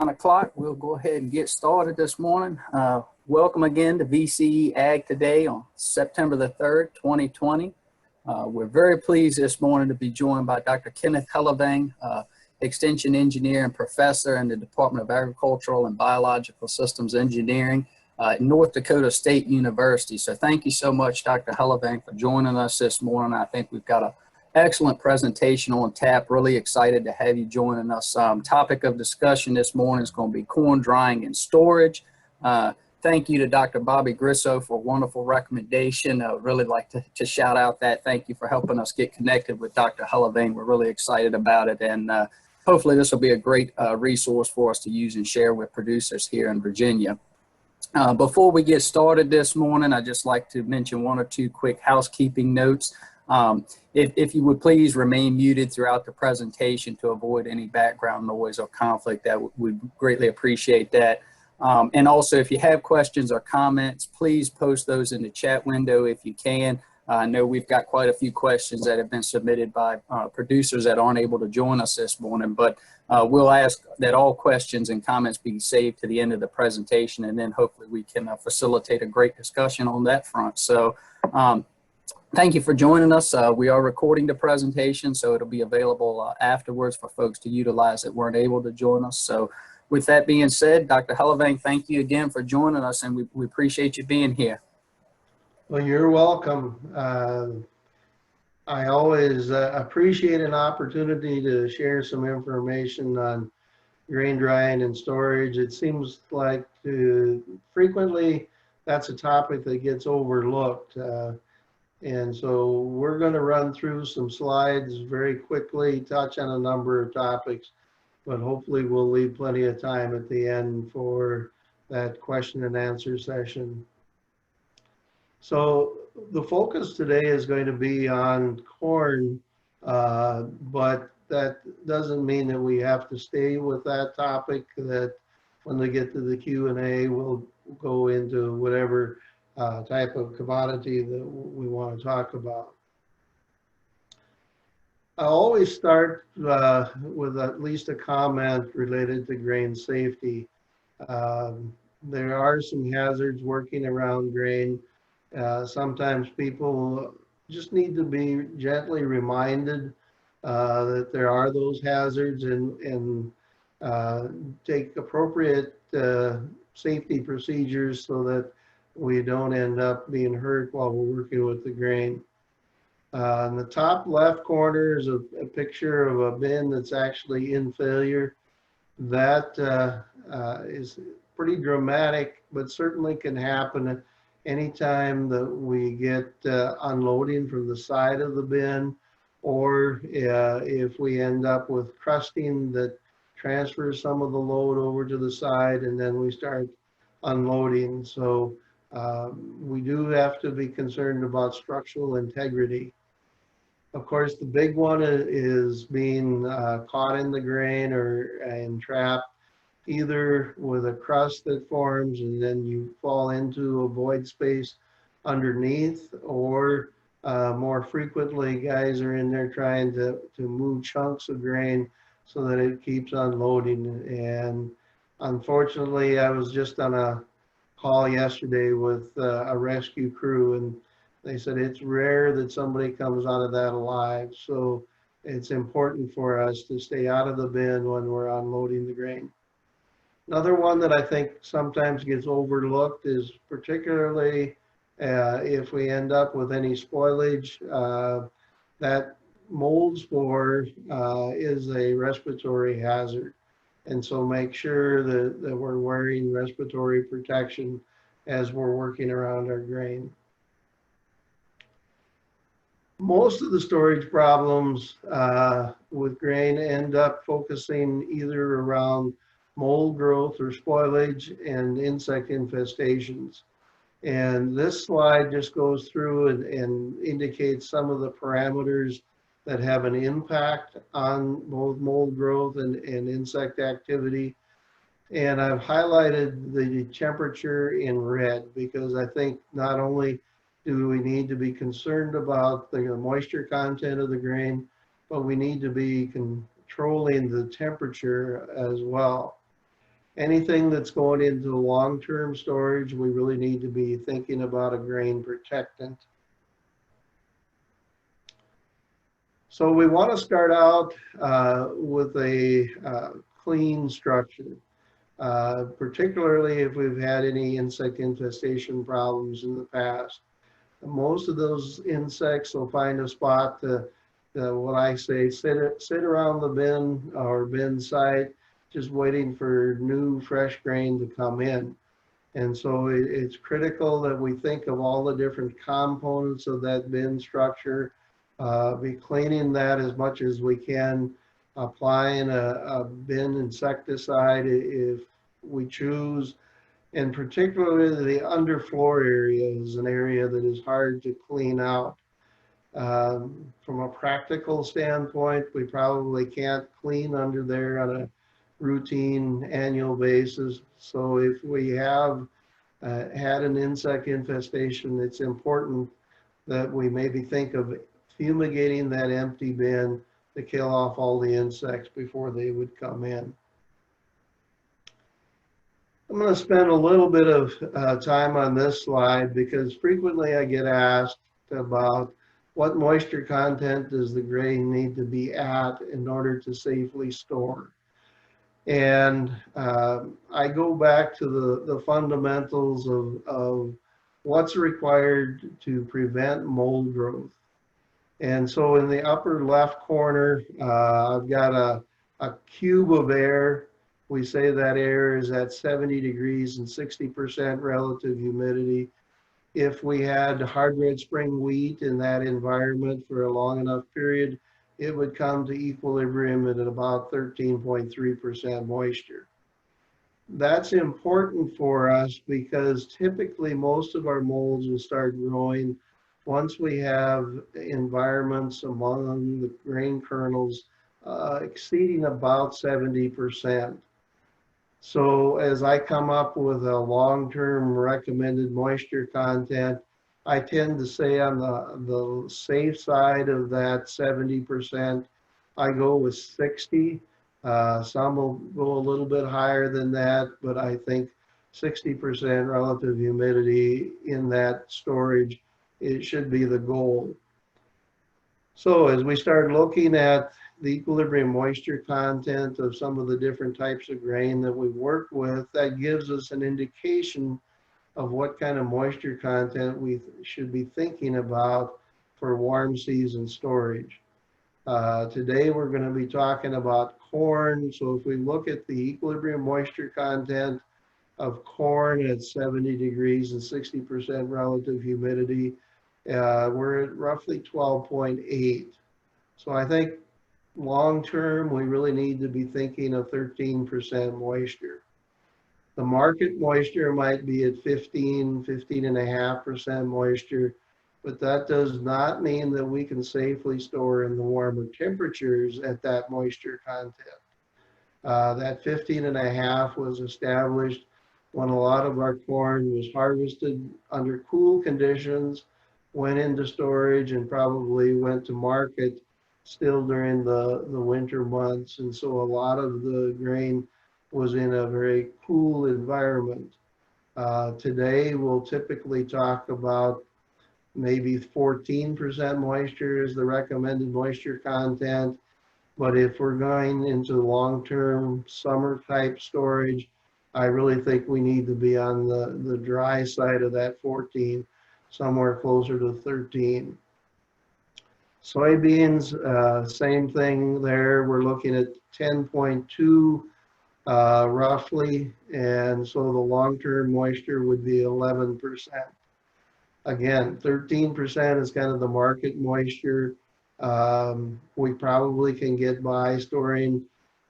o'clock. We'll go ahead and get started this morning. Welcome again to VCE AG Today on September the 3rd, 2020. We're very pleased this morning to be joined by Dr. Kenneth Hellevang, Extension Engineer and Professor in the Department of Agricultural and Biological Systems Engineering at North Dakota State University. So thank you so much, Dr. Hellevang, for joining us this morning. I think we've got an excellent presentation on tap. Really excited to have you joining us. Topic of discussion this morning is going to be corn drying and storage. Thank you to Dr. Bobby Grisso for a wonderful recommendation. I would really like to shout out that. Thank you for helping us get connected with Dr. Hellevang. We're really excited about it, and hopefully this will be a great resource for us to use and share with producers here in Virginia. Before we get started this morning, I'd just like to mention one or two quick housekeeping notes. If you would please remain muted throughout the presentation to avoid any background noise or conflict, that we'd greatly appreciate that. And also, if you have questions or comments, please post those in the chat window if you can. I know we've got quite a few questions that have been submitted by producers that aren't able to join us this morning, but we'll ask that all questions and comments be saved to the end of the presentation, and then hopefully we can facilitate a great discussion on that front. So thank you for joining us. We are recording the presentation, so it'll be available afterwards for folks to utilize that weren't able to join us. So with that being said, Dr. Hellevang, thank you again for joining us, and we appreciate you being here. Well, you're welcome. I always appreciate an opportunity to share some information on grain drying and storage. It seems like frequently that's a topic that gets overlooked. And so we're going to run through some slides very quickly, touch on a number of topics, but hopefully we'll leave plenty of time at the end for that question and answer session. So the focus today is going to be on corn, but that doesn't mean that we have to stay with that topic, that when we get to the Q&A, we'll go into whatever type of commodity that we want to talk about. I always start with at least a comment related to grain safety. There are some hazards working around grain. Sometimes people just need to be gently reminded that there are those hazards, and take appropriate safety procedures so that we don't end up being hurt while we're working with the grain. In the top left corner is a picture of a bin that's actually in failure. That is pretty dramatic, but certainly can happen anytime that we get unloading from the side of the bin, or if we end up with crusting that transfers some of the load over to the side and then we start unloading. So we do have to be concerned about structural integrity. Of course, the big one is being caught in the grain or entrapped, either with a crust that forms and then you fall into a void space underneath, or more frequently, guys are in there trying to move chunks of grain so that it keeps unloading. And unfortunately, I was just on a call yesterday with a rescue crew, and they said it's rare that somebody comes out of that alive. So it's important for us to stay out of the bin when we're unloading the grain. Another one that I think sometimes gets overlooked is particularly if we end up with any spoilage, that mold spore is a respiratory hazard. And so make sure that we're wearing respiratory protection as we're working around our grain. Most of the storage problems with grain end up focusing either around mold growth or spoilage and insect infestations. And this slide just goes through and indicates some of the parameters that have an impact on both mold growth and insect activity. And I've highlighted the temperature in red because I think not only do we need to be concerned about the moisture content of the grain, but we need to be controlling the temperature as well. Anything that's going into long-term storage, we really need to be thinking about a grain protectant. So we want to start out with a clean structure, particularly if we've had any insect infestation problems in the past. Most of those insects will find a spot to, what I say, sit around the bin or bin site, just waiting for new fresh grain to come in. And so it's critical that we think of all the different components of that bin structure, be cleaning that as much as we can, applying a bin insecticide if we choose, and particularly the underfloor area is an area that is hard to clean out. From a practical standpoint, we probably can't clean under there on a routine annual basis. So if we have had an insect infestation, it's important that we maybe think of fumigating that empty bin to kill off all the insects before they would come in. I'm going to spend a little bit of time on this slide because frequently I get asked about what moisture content does the grain need to be at in order to safely store. And I go back to the fundamentals of what's required to prevent mold growth. And so in the upper left corner, I've got a cube of air. We say that air is at 70 degrees and 60% relative humidity. If we had hard red spring wheat in that environment for a long enough period, it would come to equilibrium at about 13.3% moisture. That's important for us because typically most of our molds will start growing once we have environments among the grain kernels exceeding about 70%. So as I come up with a long-term recommended moisture content, I tend to say on the safe side of that 70%, I go with 60. Some will go a little bit higher than that, but I think 60% relative humidity in that storage, it should be the goal. So as we start looking at the equilibrium moisture content of some of the different types of grain that we work with, that gives us an indication of what kind of moisture content we should be thinking about for warm season storage. Today we're going to be talking about corn. So if we look at the equilibrium moisture content of corn at 70 degrees and 60% relative humidity, we're at roughly 12.8. So I think long term, we really need to be thinking of 13% moisture. The market moisture might be at 15.5% moisture, but that does not mean that we can safely store in the warmer temperatures at that moisture content. That 15.5 was established when a lot of our corn was harvested under cool conditions, went into storage, and probably went to market still during the winter months. And so a lot of the grain was in a very cool environment. Today, we'll typically talk about maybe 14% moisture is the recommended moisture content. But if we're going into long-term summer type storage, I really think we need to be on the dry side of that 14, somewhere closer to 13. Soybeans, same thing there. We're looking at 10.2 roughly, and so the long-term moisture would be 11%. Again, 13% is kind of the market moisture. We probably can get by storing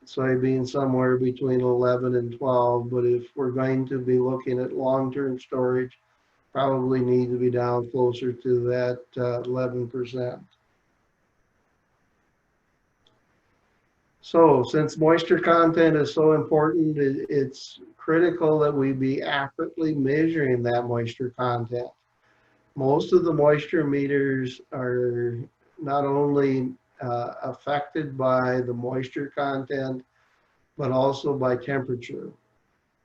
soybeans somewhere between 11 and 12, but if we're going to be looking at long-term storage, probably need to be down closer to that 11%. So since moisture content is so important, it's critical that we be accurately measuring that moisture content. Most of the moisture meters are not only affected by the moisture content, but also by temperature.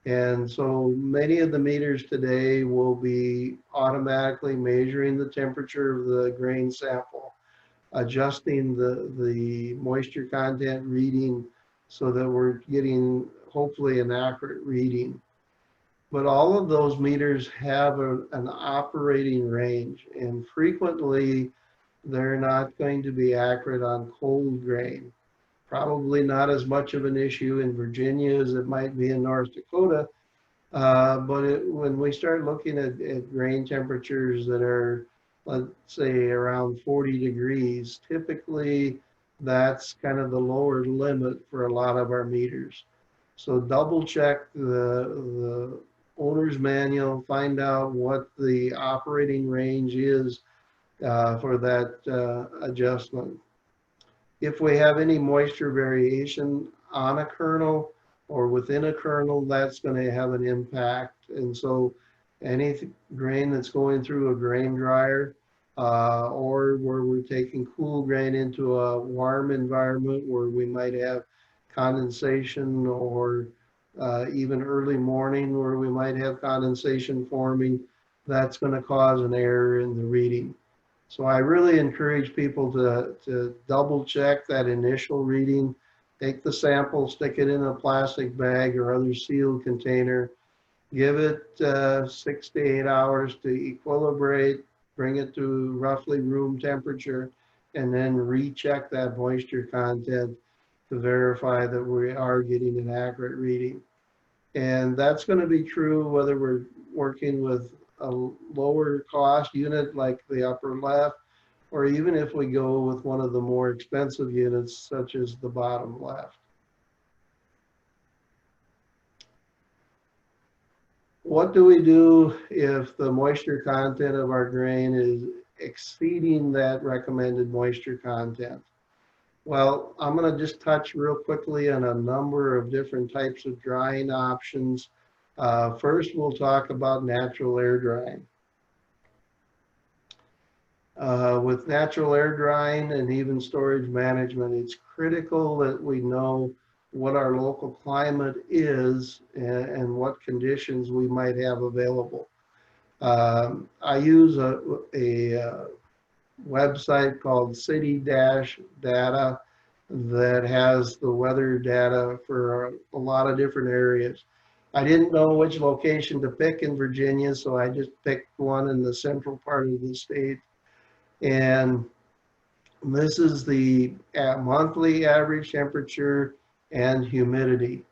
And so many of the meters today will be automatically measuring the temperature of the grain sample, adjusting the moisture content reading so that we're getting hopefully an accurate reading. But all of those meters have an operating range, and frequently they're not going to be accurate on cold grain. Probably not as much of an issue in Virginia as it might be in North Dakota. But when we start looking at grain temperatures that are, let's say, around 40 degrees, typically that's kind of the lower limit for a lot of our meters. So double check the owner's manual, find out what the operating range is for that adjustment. If we have any moisture variation on a kernel or within a kernel, that's going to have an impact. And so any grain that's going through a grain dryer or where we're taking cool grain into a warm environment where we might have condensation, or even early morning where we might have condensation forming, that's going to cause an error in the reading. So I really encourage people to double check that initial reading. Take the sample, stick it in a plastic bag or other sealed container, give it 6 to 8 hours to equilibrate, bring it to roughly room temperature, and then recheck that moisture content to verify that we are getting an accurate reading. And that's going to be true whether we're working with a lower cost unit like the upper left, or even if we go with one of the more expensive units such as the bottom left. What do we do if the moisture content of our grain is exceeding that recommended moisture content? Well, I'm going to just touch real quickly on a number of different types of drying options. First, we'll talk about natural air drying. With natural air drying and even storage management, it's critical that we know what our local climate is and what conditions we might have available. I use a website called City-Data that has the weather data for a lot of different areas. I didn't know which location to pick in Virginia, so I just picked one in the central part of the state. And this is the monthly average temperature and humidity.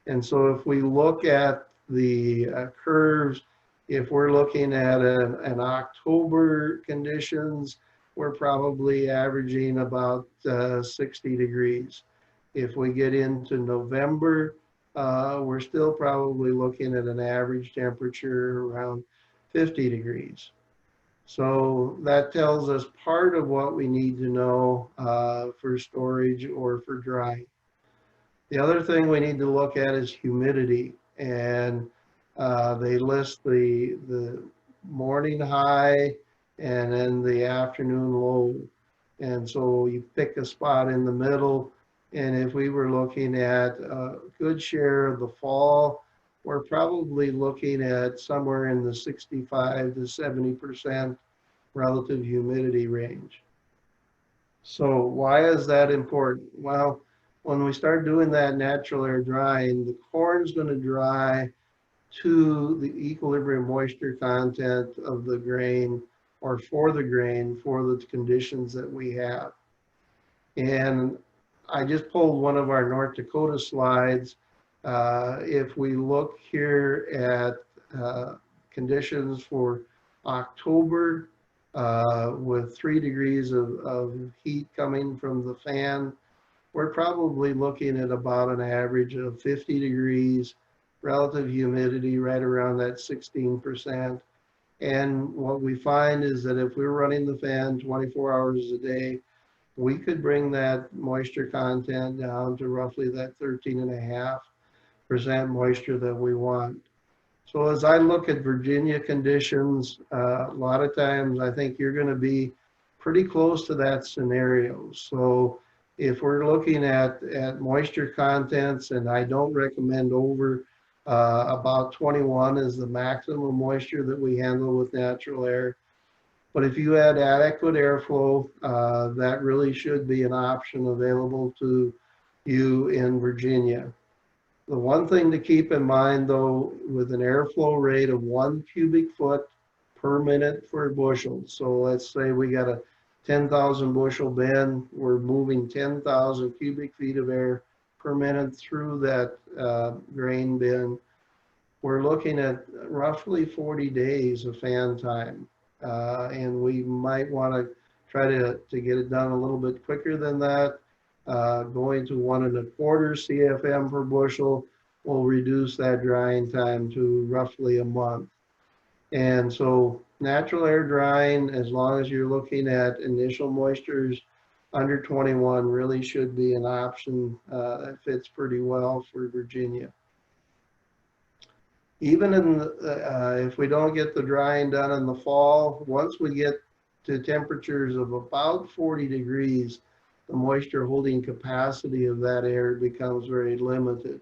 And so if we look at the curves, if we're looking at an October conditions, we're probably averaging about 60 degrees. If we get into November, we're still probably looking at an average temperature around 50 degrees. So that tells us part of what we need to know for storage or for drying. The other thing we need to look at is humidity, and they list the morning high and then the afternoon low. And so you pick a spot in the middle, and if we were looking at a good share of the fall, we're probably looking at somewhere in the 65 to 70% relative humidity range. So why is that important? Well, when we start doing that natural air drying, the corn's going to dry to the equilibrium moisture content of the grain, or for the grain, for the conditions that we have. And I just pulled one of our North Dakota slides. If we look here at conditions for October with 3 degrees of heat coming from the fan, we're probably looking at about an average of 50 degrees, relative humidity right around that 16%. And what we find is that if we're running the fan 24 hours a day, we could bring that moisture content down to roughly that 13.5% moisture that we want. So as I look at Virginia conditions, a lot of times I think you're going to be pretty close to that scenario. So if we're looking at moisture contents, and I don't recommend over About 21 is the maximum moisture that we handle with natural air. But if you had adequate airflow, that really should be an option available to you in Virginia. The one thing to keep in mind though, with an airflow rate of 1 cubic foot per minute for bushels. So let's say we got a 10,000 bushel bin, we're moving 10,000 cubic feet of air per minute through that grain bin. We're looking at roughly 40 days of fan time. And we might want to try to get it done a little bit quicker than that. Going to 1.25 CFM per bushel will reduce that drying time to roughly a month. And so natural air drying, as long as you're looking at initial moistures under 21, really should be an option that fits pretty well for Virginia. Even in if we don't get the drying done in the fall, once we get to temperatures of about 40 degrees, the moisture holding capacity of that air becomes very limited.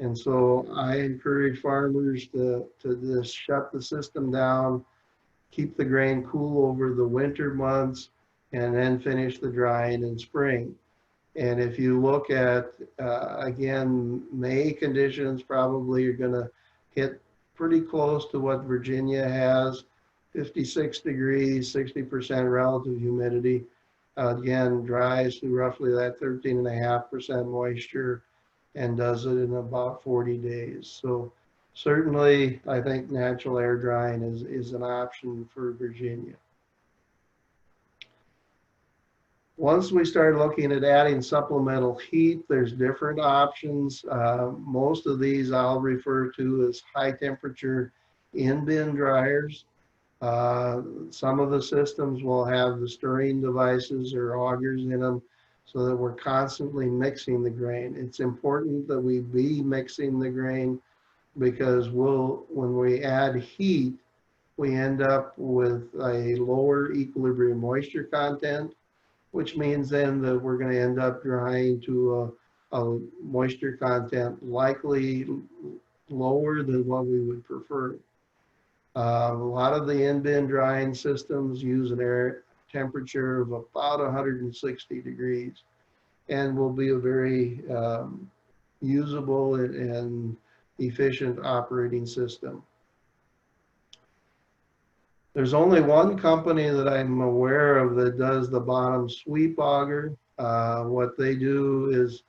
And so I encourage farmers to just shut the system down, keep the grain cool over the winter months, and then finish the drying in spring. And if you look at, again, May conditions probably are going to hit pretty close to what Virginia has, 56 degrees, 60% relative humidity. Again, dries to roughly that 13.5% moisture and does it in about 40 days. So certainly, I think natural air drying is an option for Virginia. Once we start looking at adding supplemental heat, there's different options. Most of these I'll refer to as high temperature in-bin dryers. Some of the systems will have the stirring devices or augers in them so that we're constantly mixing the grain. It's important that we be mixing the grain because when we add heat, we end up with a lower equilibrium moisture content, which means then that we're going to end up drying to a moisture content likely lower than what we would prefer. A lot of the in-bin drying systems use an air temperature of about 160 degrees and will be a very usable and efficient operating system. There's only one company that I'm aware of that does the bottom sweep auger. What they do is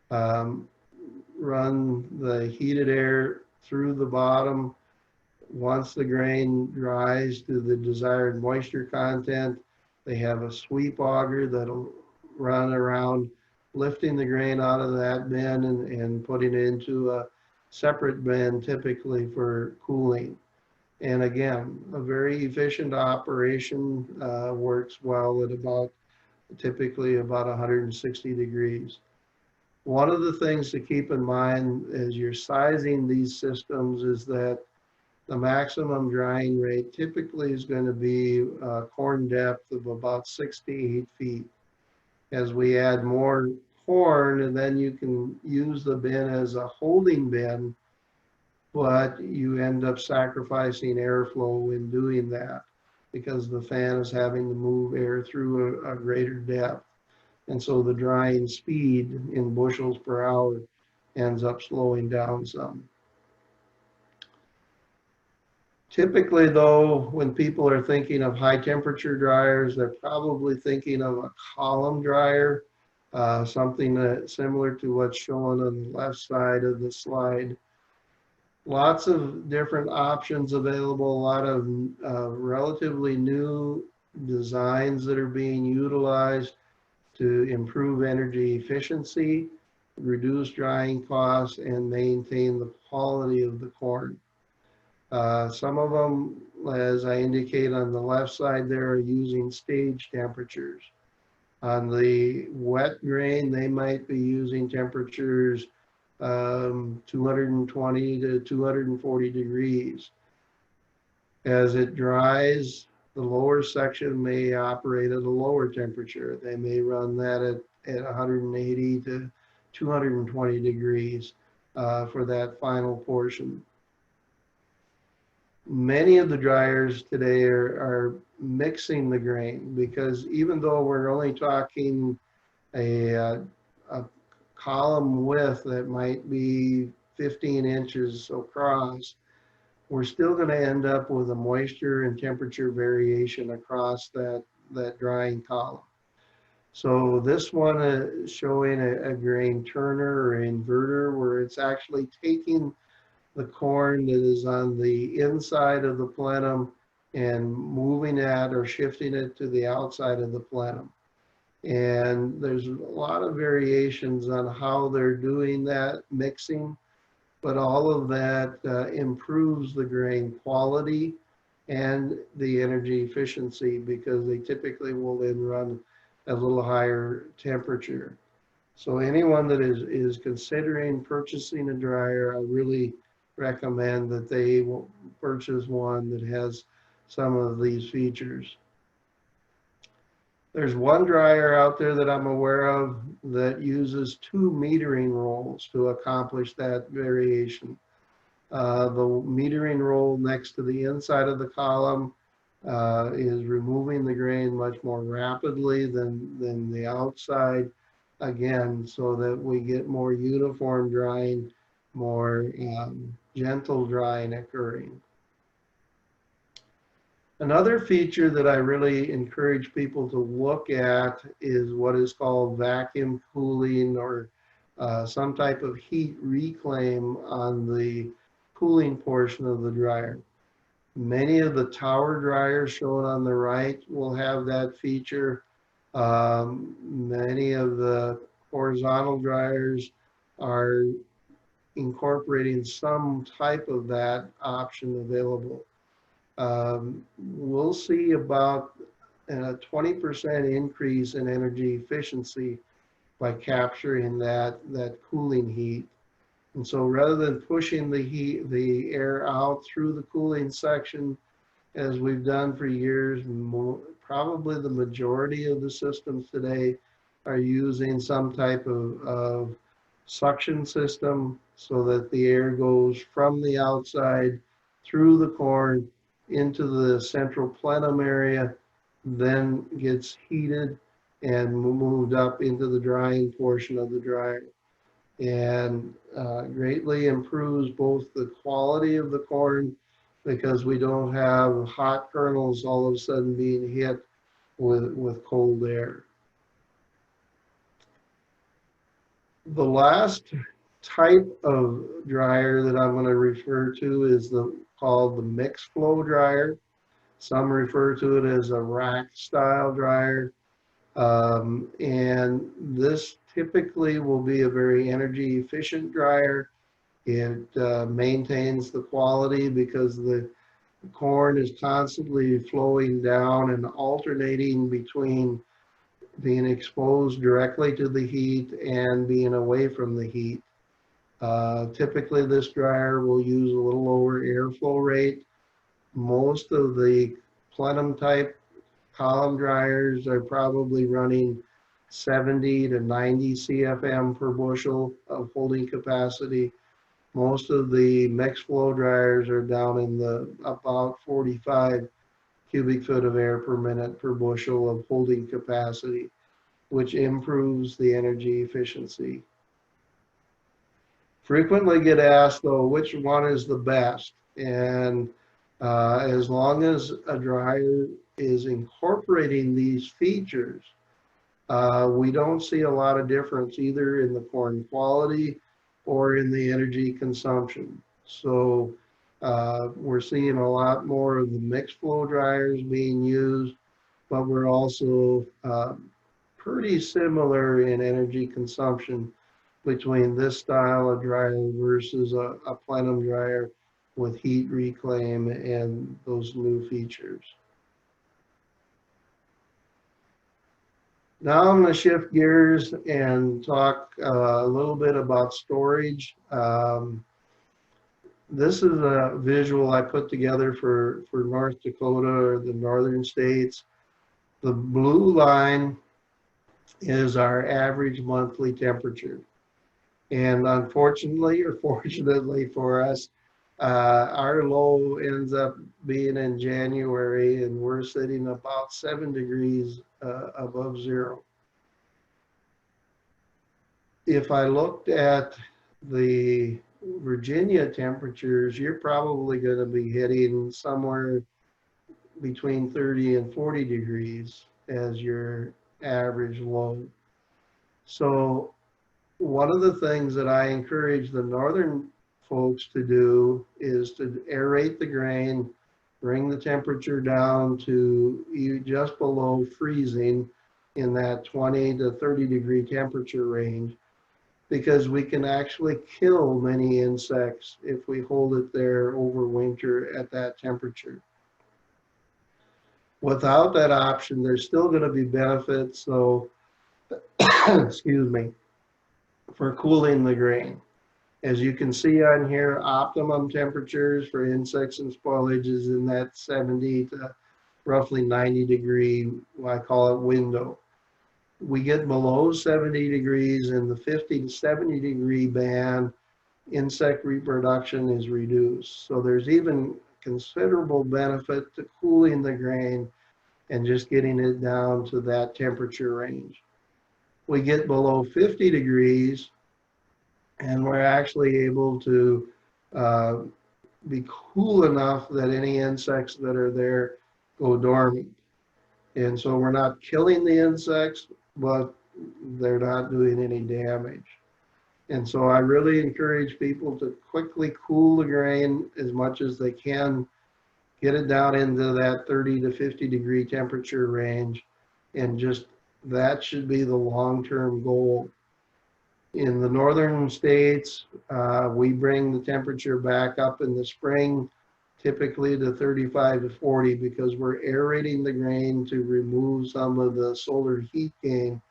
run the heated air through the bottom. Once the grain dries to the desired moisture content, they have a sweep auger that'll run around lifting the grain out of that bin and putting it into a separate bin, typically for cooling. And again, a very efficient operation, works well at typically about 160 degrees. One of the things to keep in mind as you're sizing these systems is that the maximum drying rate typically is going to be a corn depth of about 6 to 8 feet. As we add more corn, and then you can use the bin as a holding bin, but you end up sacrificing airflow in doing that because the fan is having to move air through a greater depth. And so the drying speed in bushels per hour ends up slowing down some. Typically though, when people are thinking of high temperature dryers, they're probably thinking of a column dryer, something that's similar to what's shown on the left side of the slide. Lots of different options available, a lot of relatively new designs that are being utilized to improve energy efficiency, reduce drying costs, and maintain the quality of the corn. Some of them, as I indicate on the left side there, are using stage temperatures. On the wet grain, they might be using temperatures 220 to 240 degrees. As it dries, the lower section may operate at a lower temperature. They may run that at 180 to 220 degrees. for that final portion. Many of the dryers today are mixing the grain, because even though we're only talking a column width that might be 15 inches across, we're still going to end up with a moisture and temperature variation across that drying column. So this one is showing a grain turner or inverter, where it's actually taking the corn that is on the inside of the plenum and moving it or shifting it to the outside of the plenum. And there's a lot of variations on how they're doing that mixing, but all of that improves the grain quality and the energy efficiency, because they typically will then run at a little higher temperature. So anyone that is considering purchasing a dryer, I really recommend that they will purchase one that has some of these features. There's one dryer out there that I'm aware of that uses 2 metering rolls to accomplish that variation. The metering roll next to the inside of the column is removing the grain much more rapidly than the outside, again, so that we get more uniform drying, more gentle drying occurring. Another feature that I really encourage people to look at is what is called vacuum cooling, or some type of heat reclaim on the cooling portion of the dryer. Many of the tower dryers shown on the right will have that feature. Many of the horizontal dryers are incorporating some type of that option available. We'll see about a 20% increase in energy efficiency by capturing that cooling heat. And so rather than pushing the air out through the cooling section, as we've done for years, probably the majority of the systems today are using some type of suction system, so that the air goes from the outside through the corn into the central plenum area, then gets heated and moved up into the drying portion of the dryer, and greatly improves both the quality of the corn, because we don't have hot kernels all of a sudden being hit with cold air. The last type of dryer that I'm going to refer to is called the mixed flow dryer. Some refer to it as a rack style dryer. And this typically will be a very energy efficient dryer. It maintains the quality because the corn is constantly flowing down and alternating between being exposed directly to the heat and being away from the heat. Typically this dryer will use a little lower airflow rate. Most of the plenum type column dryers are probably running 70 to 90 CFM per bushel of holding capacity. Most of the mixed flow dryers are down in the about 45 cubic foot of air per minute per bushel of holding capacity, which improves the energy efficiency. Frequently get asked though, which one is the best? And as long as a dryer is incorporating these features, we don't see a lot of difference either in the corn quality or in the energy consumption. So we're seeing a lot more of the mixed flow dryers being used, but we're also pretty similar in energy consumption between this style of dryer versus a plenum dryer with heat reclaim and those new features. Now I'm going to shift gears and talk a little bit about storage. This is a visual I put together for North Dakota, or the northern states. The blue line is our average monthly temperature. And unfortunately or fortunately for us, our low ends up being in January, and we're sitting about 7 degrees above zero. If I looked at the Virginia temperatures, you're probably going to be hitting somewhere between 30 and 40 degrees as your average low. So one of the things that I encourage the northern folks to do is to aerate the grain, bring the temperature down to just below freezing in that 20 to 30 degree temperature range, because we can actually kill many insects if we hold it there over winter at that temperature. Without that option, there's still going to be benefits, so excuse me, for cooling the grain. As you can see on here, optimum temperatures for insects and spoilage is in that 70 to roughly 90 degree, I call it window. We get below 70 degrees in the 50 to 70 degree band, insect reproduction is reduced. So there's even considerable benefit to cooling the grain and just getting it down to that temperature range. We get below 50 degrees and we're actually able to be cool enough that any insects that are there go dormant. And so we're not killing the insects, but they're not doing any damage. And so I really encourage people to quickly cool the grain as much as they can, get it down into that 30 to 50 degree temperature range, and just that should be the long-term goal. In the northern states, we bring the temperature back up in the spring, typically to 35 to 40, because we're aerating the grain to remove some of the solar heat gain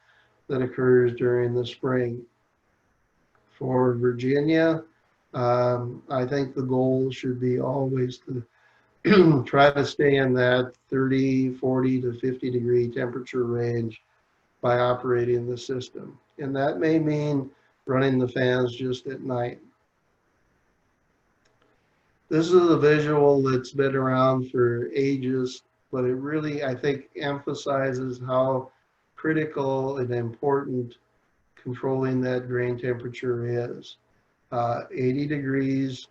that occurs during the spring. For Virginia, I think the goal should be always to try to stay in that 30, 40 to 50 degree temperature range by operating the system. And that may mean running the fans just at night. This is a visual that's been around for ages, but it really, I think, emphasizes how critical and important controlling that grain temperature is. 80 degrees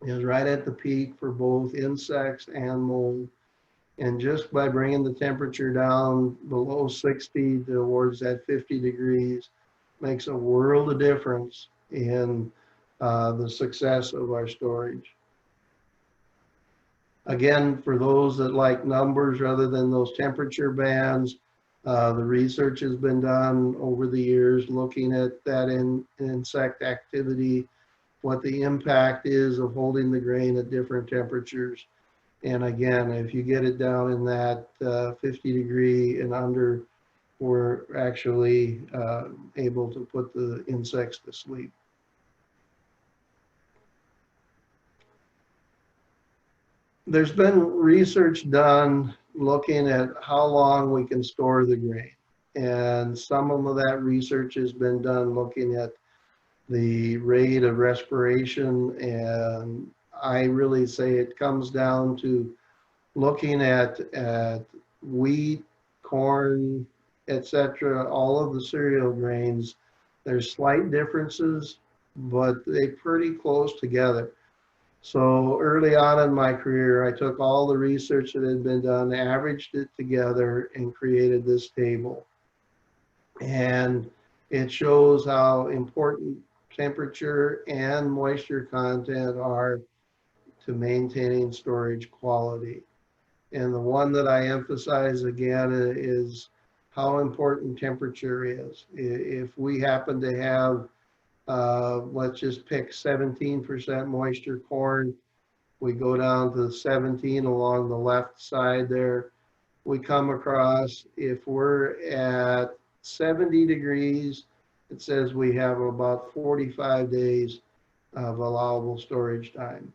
is right at the peak for both insects and mold. And just by bringing the temperature down below 60 towards that 50 degrees makes a world of difference in the success of our storage. Again, for those that like numbers rather than those temperature bands, the research has been done over the years looking at that insect activity, what the impact is of holding the grain at different temperatures. And again, if you get it down in that 50 degree and under, we're actually able to put the insects to sleep. There's been research done looking at how long we can store the grain. And some of that research has been done looking at the rate of respiration. And I really say it comes down to looking at wheat, corn, etc., all of the cereal grains. There's slight differences, but they're pretty close together. So early on in my career, I took all the research that had been done, averaged it together, and created this table. And it shows how important temperature and moisture content are to maintaining storage quality. And the one that I emphasize again is how important temperature is. If we happen to have let's just pick 17% moisture corn. We go down to 17 along the left side there. We come across, if we're at 70 degrees, it says we have about 45 days of allowable storage time.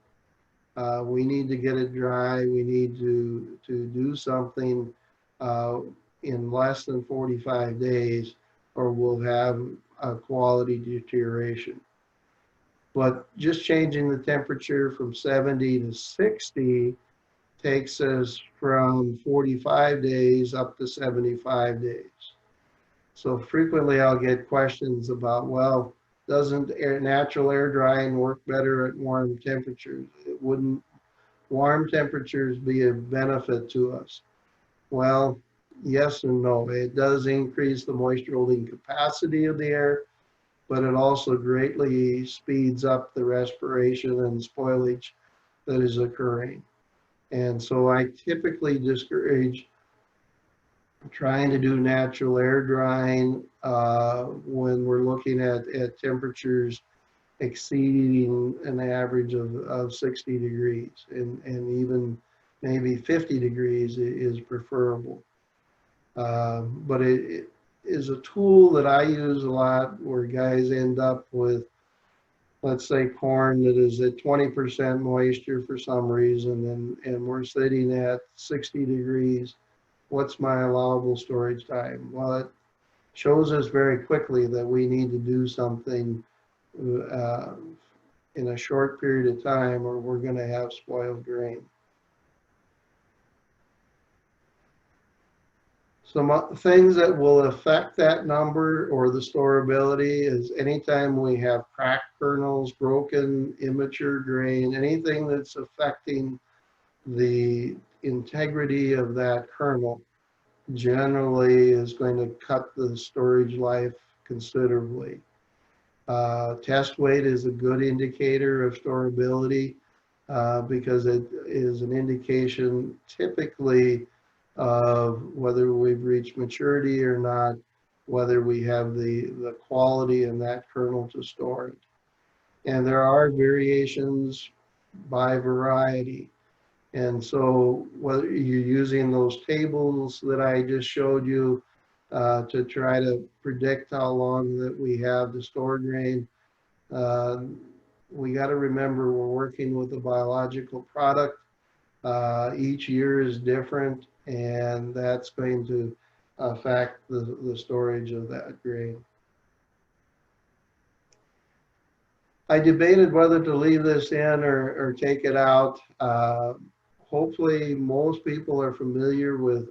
We need to get it dry. We need to do something in less than 45 days, or we'll have quality deterioration. But just changing the temperature from 70 to 60 takes us from 45 days up to 75 days. So frequently I'll get questions about, well, doesn't natural air drying work better at warm temperatures? It wouldn't warm temperatures be a benefit to us? Well, yes and no. It does increase the moisture holding capacity of the air, but it also greatly speeds up the respiration and spoilage that is occurring. And so I typically discourage trying to do natural air drying when we're looking at temperatures exceeding an average of 60 degrees, and even maybe 50 degrees is preferable. But it is a tool that I use a lot where guys end up with, let's say, corn that is at 20% moisture for some reason, and we're sitting at 60 degrees. What's my allowable storage time? Well, it shows us very quickly that we need to do something in a short period of time, or we're going to have spoiled grain. Some things that will affect that number or the storability is anytime we have cracked kernels, broken, immature grain, anything that's affecting the integrity of that kernel generally is going to cut the storage life considerably. Test weight is a good indicator of storability because it is an indication typically of whether we've reached maturity or not, whether we have the quality in that kernel to store it. And there are variations by variety. And so whether you're using those tables that I just showed you to try to predict how long that we have to store grain, we got to remember we're working with a biological product. Each year is different, and that's going to affect the storage of that grain. I debated whether to leave this in or take it out. Hopefully most people are familiar with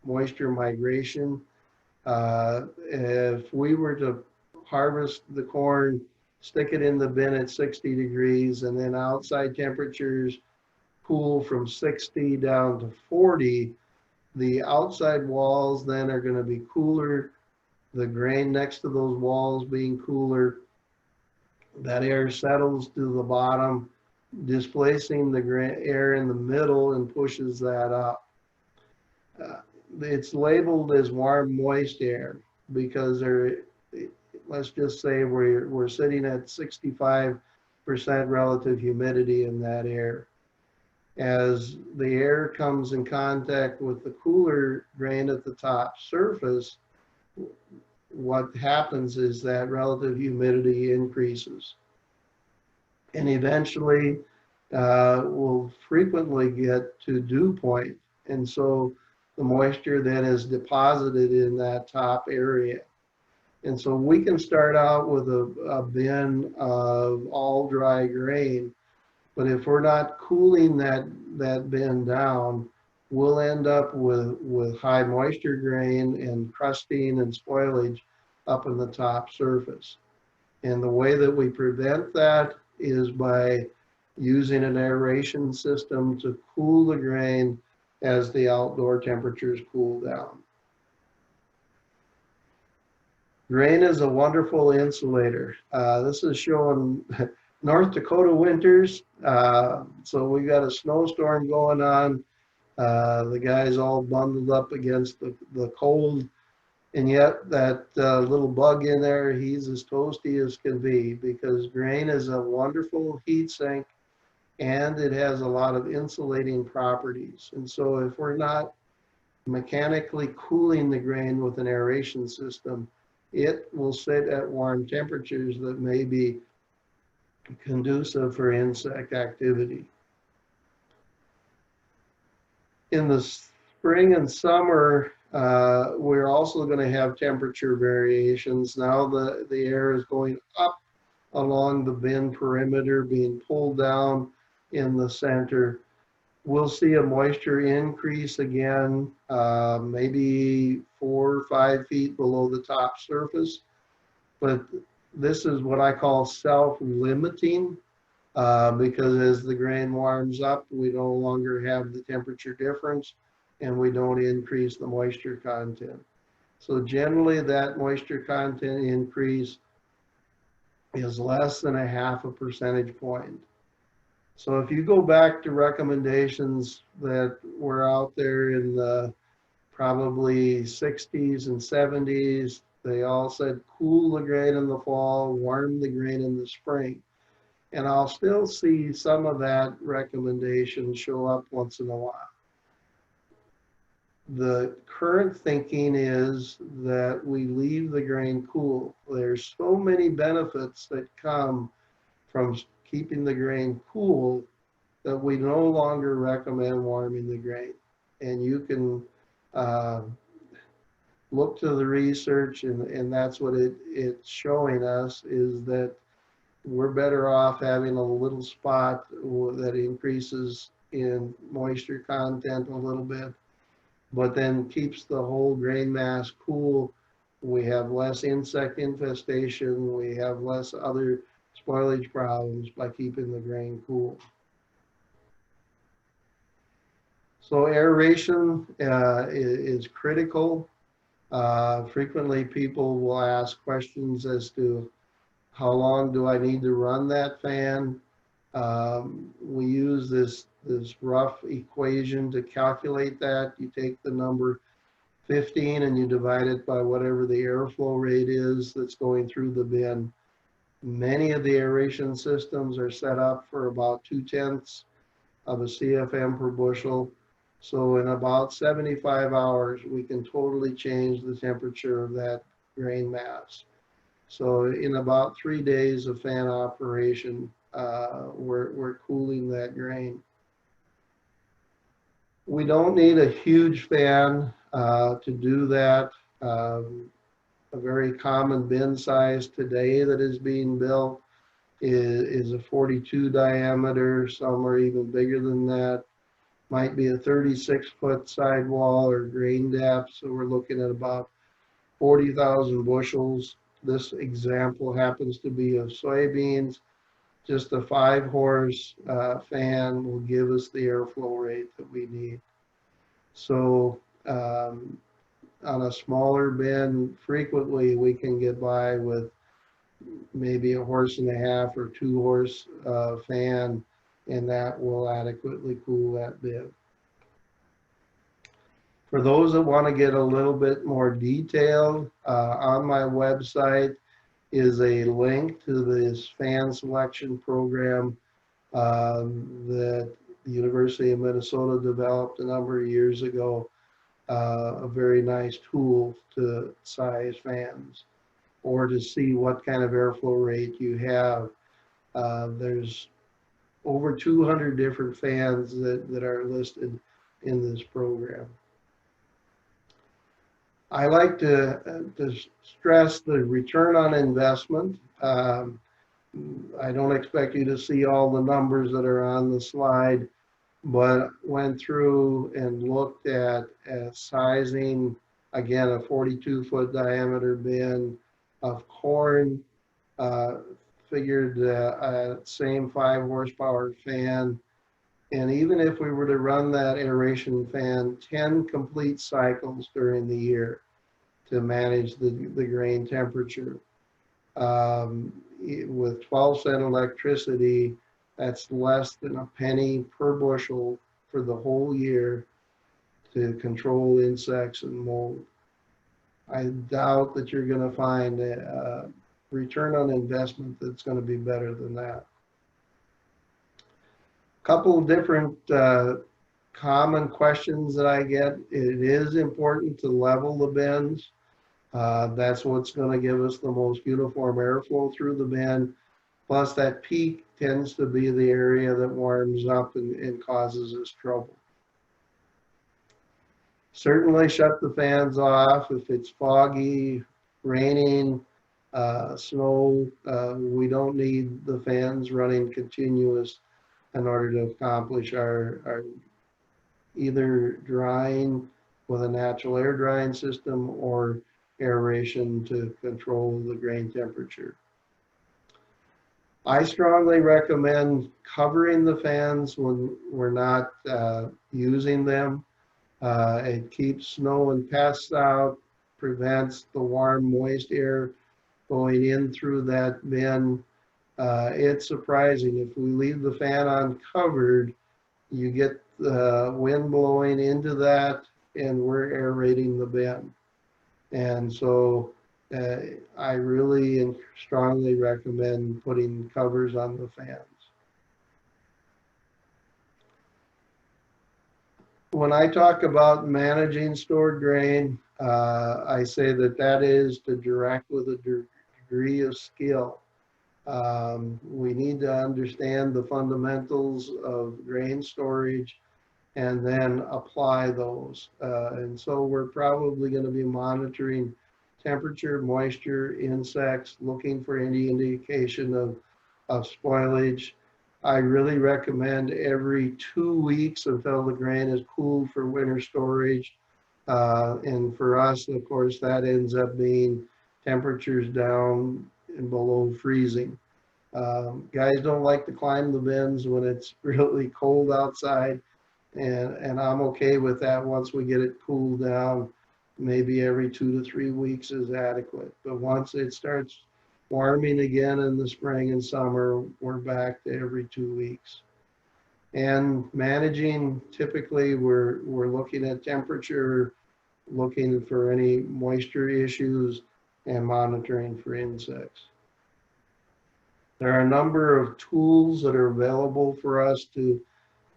moisture migration. If we were to harvest the corn, stick it in the bin at 60 degrees, and then outside temperatures cool from 60 down to 40, the outside walls then are going to be cooler, the grain next to those walls being cooler. That air settles to the bottom, displacing the air in the middle and pushes that up. It's labeled as warm moist air because let's just say we're sitting at 65% relative humidity in that air. As the air comes in contact with the cooler grain at the top surface, what happens is that relative humidity increases. And eventually we'll frequently get to dew point. And so the moisture then is deposited in that top area. And so we can start out with a bin of all dry grain, but if we're not cooling that bin down, we'll end up with high moisture grain and crusting and spoilage up in the top surface. And the way that we prevent that is by using an aeration system to cool the grain as the outdoor temperatures cool down. Grain is a wonderful insulator. This is showing North Dakota winters. So we got a snowstorm going on. The guy's all bundled up against the cold. And yet that little bug in there, he's as toasty as can be because grain is a wonderful heat sink and it has a lot of insulating properties. And so if we're not mechanically cooling the grain with an aeration system, it will sit at warm temperatures that may be conducive for insect activity. In the spring and summer, We're also going to have temperature variations. Now the air is going up along the bin perimeter, being pulled down in the center. We'll see a moisture increase again, maybe 4 or 5 feet below the top surface. But this is what I call self-limiting, because as the grain warms up, we no longer have the temperature difference and we don't increase the moisture content. So generally that moisture content increase is less than 0.5 percentage point. So if you go back to recommendations that were out there in the probably 60s and 70s, they all said cool the grain in the fall, warm the grain in the spring. And I'll still see some of that recommendation show up once in a while. The current thinking is that we leave the grain cool. There's so many benefits that come from keeping the grain cool that we no longer recommend warming the grain. And you can look to the research, and that's what it's showing us, is that we're better off having a little spot that increases in moisture content a little bit, but then keeps the whole grain mass cool. We have less insect infestation, we have less other spoilage problems by keeping the grain cool. So aeration is critical. Frequently people will ask questions as to how long do I need to run that fan. We use this rough equation to calculate that. You take the number 15 and you divide it by whatever the airflow rate is that's going through the bin. Many of the aeration systems are set up for about 0.2 of a CFM per bushel. So in about 75 hours, we can totally change the temperature of that grain mass. So in about 3 days of fan operation, we're cooling that grain. We don't need a huge fan to do that. A very common bin size today that is being built is a 42 diameter. Some are even bigger than that. Might be a 36-foot sidewall or grain depth. So we're looking at about 40,000 bushels. This example happens to be of soybeans. Just a 5-horse fan will give us the airflow rate that we need. So on a smaller bin, frequently we can get by with maybe 1.5 horse or 2-horse fan, and that will adequately cool that bin. For those that want to get a little bit more detailed, on my website is a link to this fan selection program that the University of Minnesota developed a number of years ago. A very nice tool to size fans or to see what kind of airflow rate you have. There's over 200 different fans that are listed in this program. I like to stress the return on investment. I don't expect you to see all the numbers that are on the slide, but went through and looked at sizing, again, a 42-foot diameter bin of corn, figured same 5-horsepower fan. And even if we were to run that aeration fan 10 complete cycles during the year to manage the grain temperature, with 12-cent electricity, that's less than a penny per bushel for the whole year to control insects and mold. I doubt that you're going to find a return on investment that's going to be better than that. Couple different common questions that I get. It is important to level the bins. That's what's going to give us the most uniform airflow through the bin. Plus that peak tends to be the area that warms up and causes us trouble. Certainly shut the fans off if it's foggy, raining, snow. We don't need the fans running continuous in order to accomplish our either drying with a natural air drying system or aeration to control the grain temperature. I strongly recommend covering the fans when we're not using them. It keeps snow and pests out, prevents the warm, moist air going in through that bin. It's surprising. If we leave the fan uncovered, you get the wind blowing into that and we're aerating the bin. And so I really and strongly recommend putting covers on the fans. When I talk about managing stored grain, I say that is to direct with a degree of skill. We need to understand the fundamentals of grain storage and then apply those. And so we're probably going to be monitoring temperature, moisture, insects, looking for any indication of spoilage. I really recommend every 2 weeks until the grain is cool for winter storage. And for us, of course, that ends up being temperatures down and below freezing. Guys don't like to climb the bins when it's really cold outside. And I'm okay with that once we get it cooled down. Maybe every 2 to 3 weeks is adequate. But once it starts warming again in the spring and summer, we're back to every 2 weeks. And managing, typically we're looking at temperature, looking for any moisture issues, and monitoring for insects. There are a number of tools that are available for us to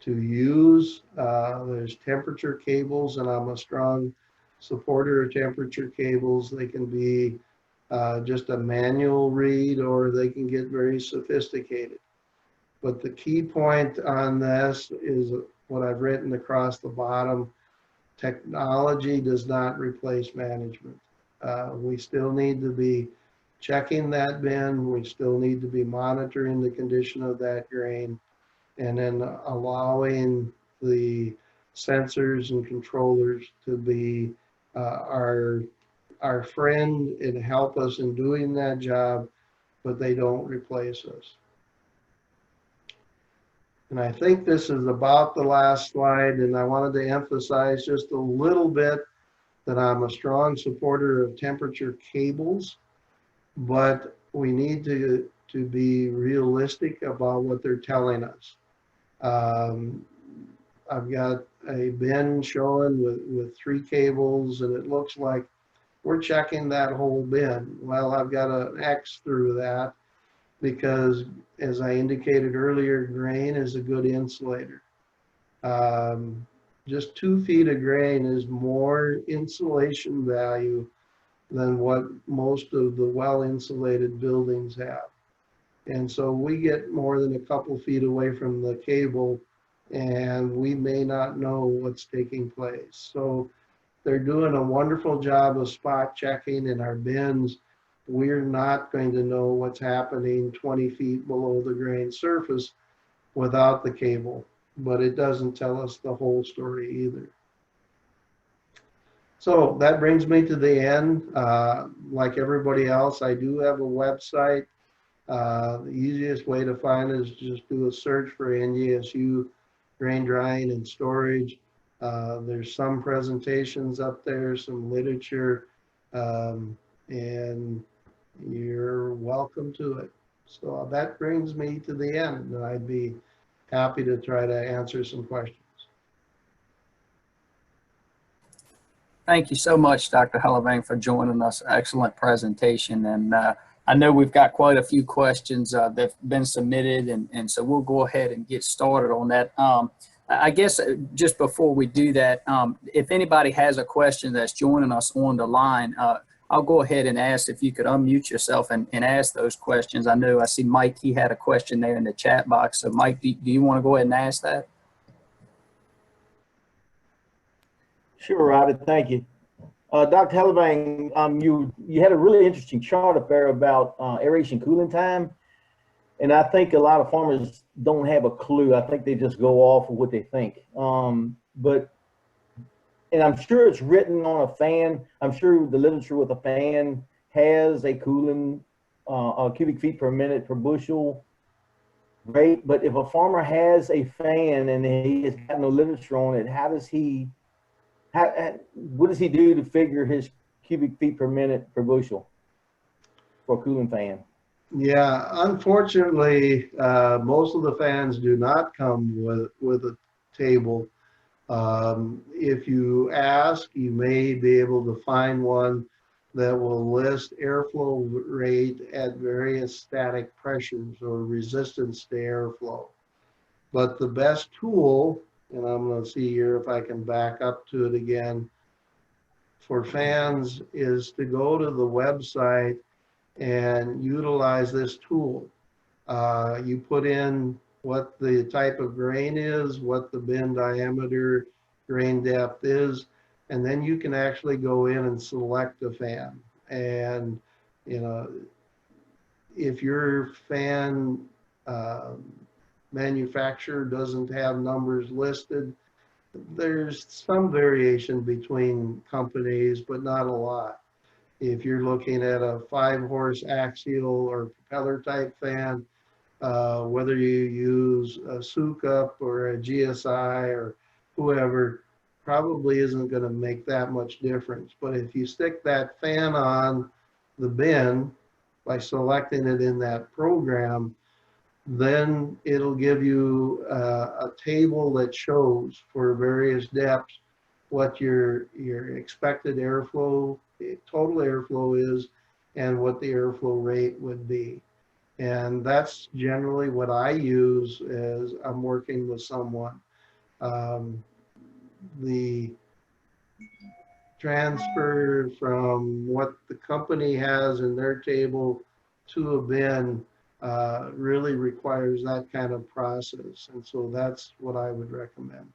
use. There's temperature cables, and I'm a strong supporter of temperature cables. They can be just a manual read, or they can get very sophisticated. But the key point on this is what I've written across the bottom. Technology does not replace management. We still need to be checking that bin. We still need to be monitoring the condition of that grain, and then allowing the sensors and controllers to be our friend and help us in doing that job, but they don't replace us. And I think this is about the last slide, and I wanted to emphasize just a little bit that I'm a strong supporter of temperature cables, but we need to be realistic about what they're telling us. I've got a bin showing with 3 cables, and it looks like we're checking that whole bin. Well, I've got an X through that because, as I indicated earlier, grain is a good insulator. Just 2 feet of grain is more insulation value than what most of the well-insulated buildings have. And so we get more than a couple feet away from the cable, and we may not know what's taking place. So they're doing a wonderful job of spot checking in our bins. We're not going to know what's happening 20 feet below the grain surface without the cable, but it doesn't tell us the whole story either. So that brings me to the end. Like everybody else, I do have a website. The easiest way to find it is just do a search for NDSU grain drying and storage. There's some presentations up there, some literature, and you're welcome to it. So that brings me to the end, and I'd be happy to try to answer some questions. Thank you so much, Dr. Hellevang, for joining us. Excellent presentation. And I know we've got quite a few questions that have been submitted, and so we'll go ahead and get started on that. I guess just before we do that, if anybody has a question that's joining us on the line, I'll go ahead and ask if you could unmute yourself and ask those questions. I know I see Mike, he had a question there in the chat box. So Mike, do you want to go ahead and ask that? Sure, Robbie, thank you. Dr. Hellevang, you had a really interesting chart up there about aeration cooling time. And I think a lot of farmers don't have a clue. I think they just go off of what they think. And I'm sure it's written on a fan. I'm sure the literature with a fan has a cooling cubic feet per minute per bushel rate. But if a farmer has a fan and he has got no literature on it, what does he do to figure his cubic feet per minute per bushel for a cooling fan? Yeah, unfortunately, most of the fans do not come with a table. If you ask, you may be able to find one that will list airflow rate at various static pressures or resistance to airflow. But the best tool, and I'm going to see here if I can back up to it again, for fans is to go to the website and utilize this tool. You put in what the type of grain is, what the bin diameter, grain depth is, and then you can actually go in and select a fan. And, you know, if your fan manufacturer doesn't have numbers listed, there's some variation between companies, but not a lot. If you're looking at a 5-horse axial or propeller type fan, whether you use a Sukup or a GSI or whoever, probably isn't going to make that much difference. But if you stick that fan on the bin by selecting it in that program, then it'll give you a table that shows for various depths what your expected airflow, total airflow is, and what the airflow rate would be. And that's generally what I use as I'm working with someone. The transfer from what the company has in their table to a bin really requires that kind of process. And so that's what I would recommend.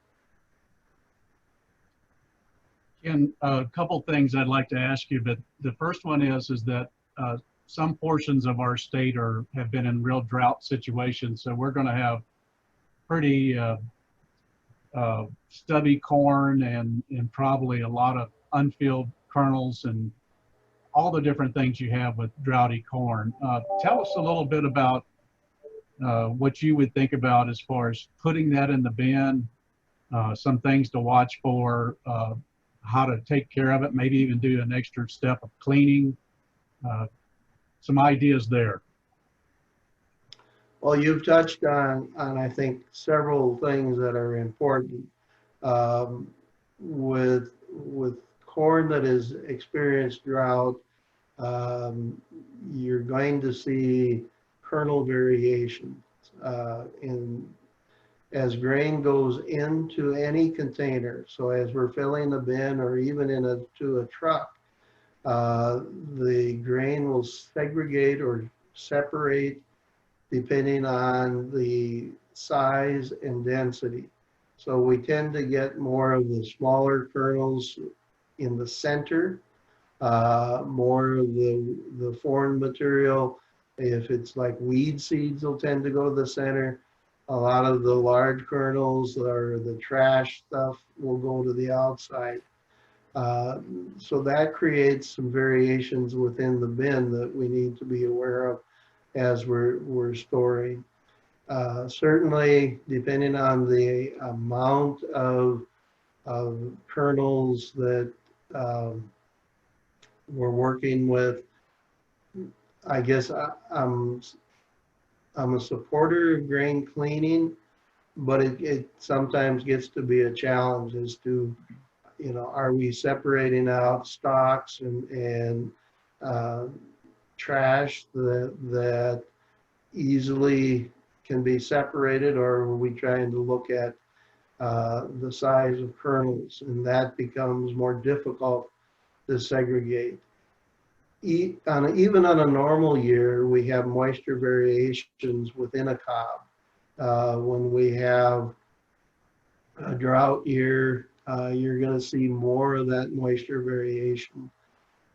Ken, a couple things I'd like to ask you, but the first one is that some portions of our state have been in real drought situations, so we're going to have pretty stubby corn and probably a lot of unfilled kernels and all the different things you have with droughty corn. Tell us a little bit about what you would think about as far as putting that in the bin, some things to watch for, how to take care of it, maybe even do an extra step of cleaning, some ideas there. Well, you've touched on I think several things that are important. With corn that has experienced drought, you're going to see kernel variation. As grain goes into any container, so as we're filling a bin or even into a truck, the grain will segregate or separate depending on the size and density. So we tend to get more of the smaller kernels in the center, more of the foreign material. If it's like weed seeds, will tend to go to the center. A lot of the large kernels or the trash stuff will go to the outside. So that creates some variations within the bin that we need to be aware of as we're storing. Certainly, depending on the amount of kernels that we're working with, I guess I'm a supporter of grain cleaning, but it sometimes gets to be a challenge as to, you know, are we separating out stalks and trash that easily can be separated, or are we trying to look at the size of kernels, and that becomes more difficult to segregate. Even on a normal year, we have moisture variations within a cob. When we have a drought year, you're going to see more of that moisture variation.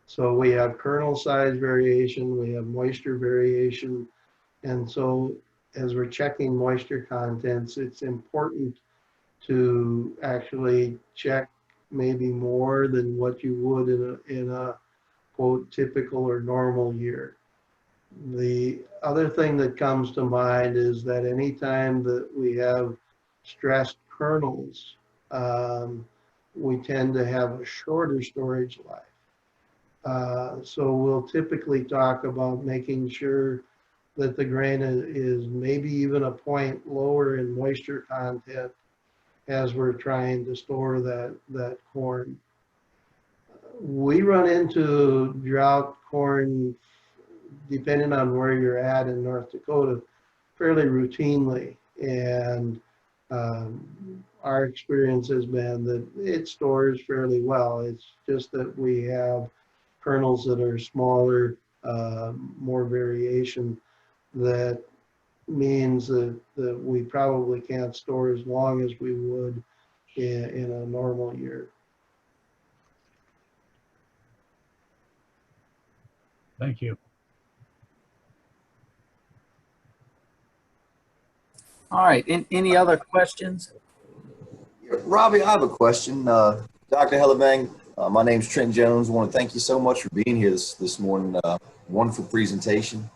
So we have kernel size variation, we have moisture variation. And so as we're checking moisture contents, it's important to actually check maybe more than what you would in a quote typical or normal year. The other thing that comes to mind is that anytime that we have stressed kernels, we tend to have a shorter storage life. So we'll typically talk about making sure that the grain is maybe even a point lower in moisture content as we're trying to store that corn. We run into drought corn, depending on where you're at in North Dakota, fairly routinely. And our experience has been that it stores fairly well. It's just that we have kernels that are smaller, more variation, that means that we probably can't store as long as we would in a normal year. Thank you. All right, any other questions? Robbie, I have a question. Dr. Hellevang, my name's Trent Jones. I want to thank you so much for being here this morning. Wonderful presentation.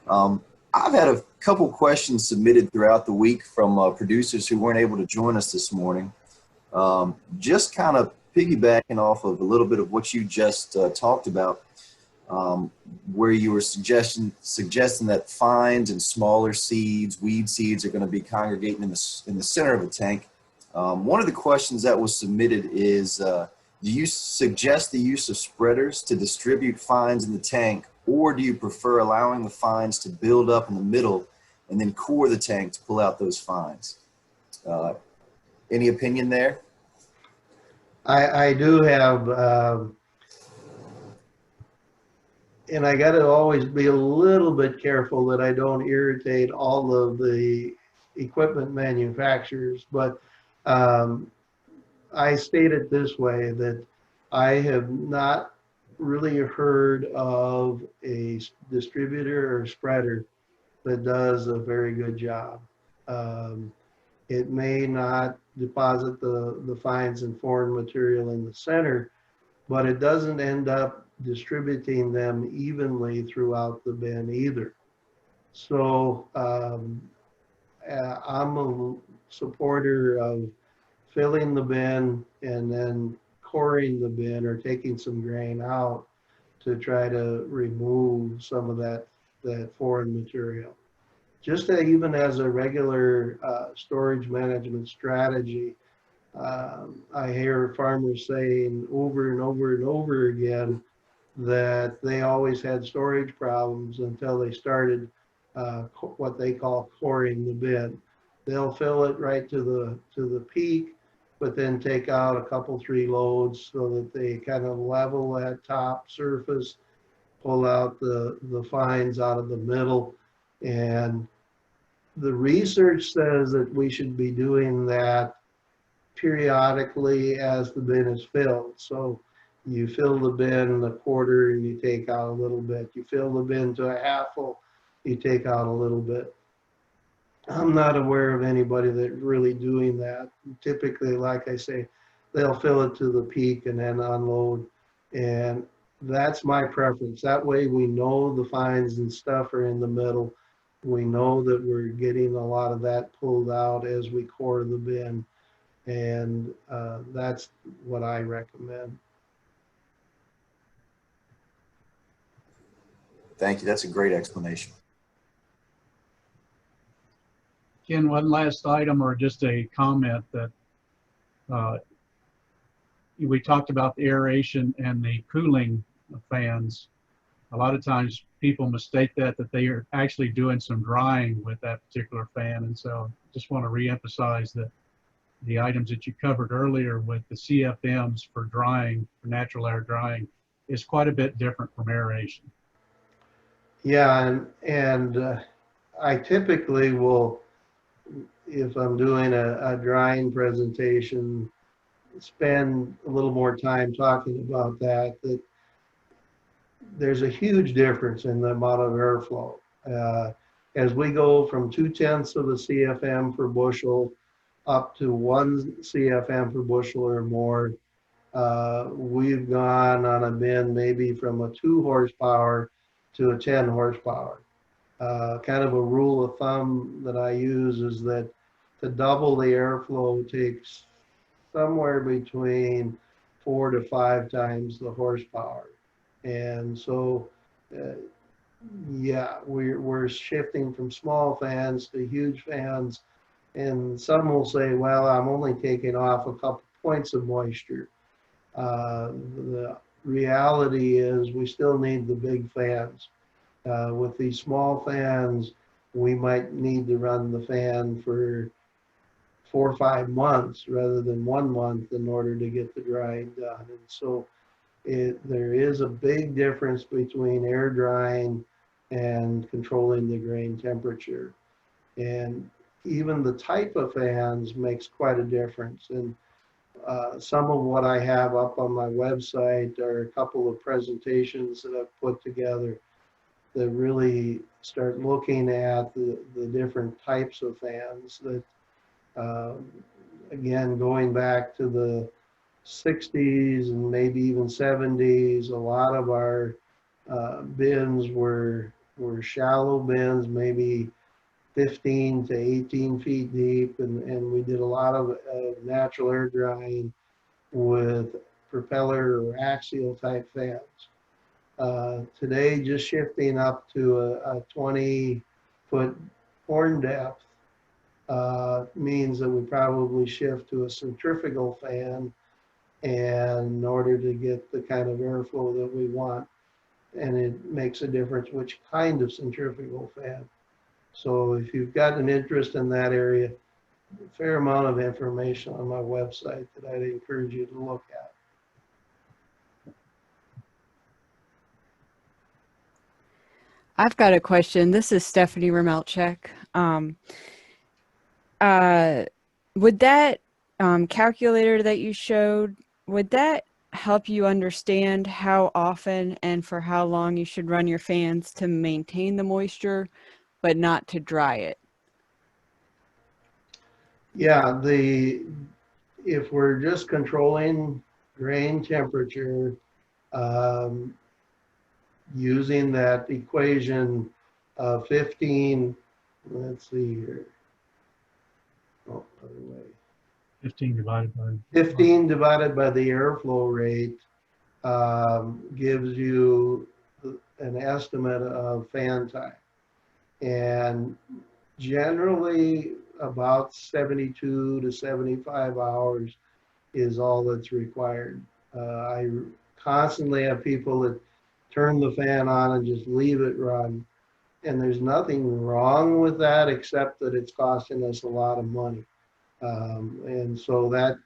I've had a couple questions submitted throughout the week from producers who weren't able to join us this morning. Just kind of piggybacking off of a little bit of what you just talked about, where you were suggesting that fines and smaller seeds, weed seeds, are going to be congregating in the center of a tank. One of the questions that was submitted is, do you suggest the use of spreaders to distribute fines in the tank, or do you prefer allowing the fines to build up in the middle and then core the tank to pull out those fines? Any opinion there? I do have, and I got to always be a little bit careful that I don't irritate all of the equipment manufacturers, but I state it this way, that I have not really heard of a distributor or spreader that does a very good job. It may not deposit the fines and foreign material in the center, but it doesn't end up distributing them evenly throughout the bin either. So I'm a supporter of filling the bin and then coring the bin or taking some grain out to try to remove some of that foreign material. Just even as a regular storage management strategy, I hear farmers saying over and over and over again that they always had storage problems until they started what they call coring the bin. They'll fill it right to the peak, but then take out a couple, 3 loads so that they kind of level that top surface, pull out the fines out of the middle. And the research says that we should be doing that periodically as the bin is filled. So you fill the bin a quarter and you take out a little bit. You fill the bin to a half full, you take out a little bit. I'm not aware of anybody that really doing that. Typically, like I say, they'll fill it to the peak and then unload. And that's my preference. That way we know the fines and stuff are in the middle. We know that we're getting a lot of that pulled out as we core the bin. And that's what I recommend. Thank you. That's a great explanation. Ken, one last item or just a comment that we talked about the aeration and the cooling fans. A lot of times people mistake that they are actually doing some drying with that particular fan. And so just want to reemphasize that the items that you covered earlier with the CFMs for drying, for natural air drying, is quite a bit different from aeration. Yeah, and I typically will, if I'm doing a drying presentation, spend a little more time talking about that there's a huge difference in the amount of airflow. As we go from 0.2 of a CFM per bushel up to 1 CFM per bushel or more, we've gone on a bin maybe from a 2 horsepower to a 10 horsepower. Kind of a rule of thumb that I use is that to double the airflow takes somewhere between 4 to 5 times the horsepower. And so, yeah, we're shifting from small fans to huge fans. And some will say, well, I'm only taking off a couple points of moisture. The reality is we still need the big fans. With these small fans, we might need to run the fan for 4 or 5 months rather than 1 month in order to get the drying done. And so there is a big difference between air drying and controlling the grain temperature. And even the type of fans makes quite a difference. And some of what I have up on my website are a couple of presentations that I've put together that really start looking at the different types of fans that, again, going back to the 60s and maybe even 70s, a lot of our bins were shallow bins, maybe 15 to 18 feet deep, and we did a lot of natural air drying with propeller or axial type fans. Today, just shifting up to a 20-foot horn depth means that we probably shift to a centrifugal fan, and in order to get the kind of airflow that we want. And it makes a difference which kind of centrifugal fan. So if you've got an interest in that area, a fair amount of information on my website that I'd encourage you to look at. I've got a question. This is Stephanie Ramelchek. Would that calculator that you showed, would that help you understand how often and for how long you should run your fans to maintain the moisture, but not to dry it? Yeah, if we're just controlling grain temperature, using that equation of 15, let's see here. Oh, other way. 15 divided by 15 divided by the airflow rate gives you an estimate of fan time. And generally about 72 to 75 hours is all that's required. I constantly have people that turn the fan on and just leave it run. And there's nothing wrong with that except that it's costing us a lot of money. And so that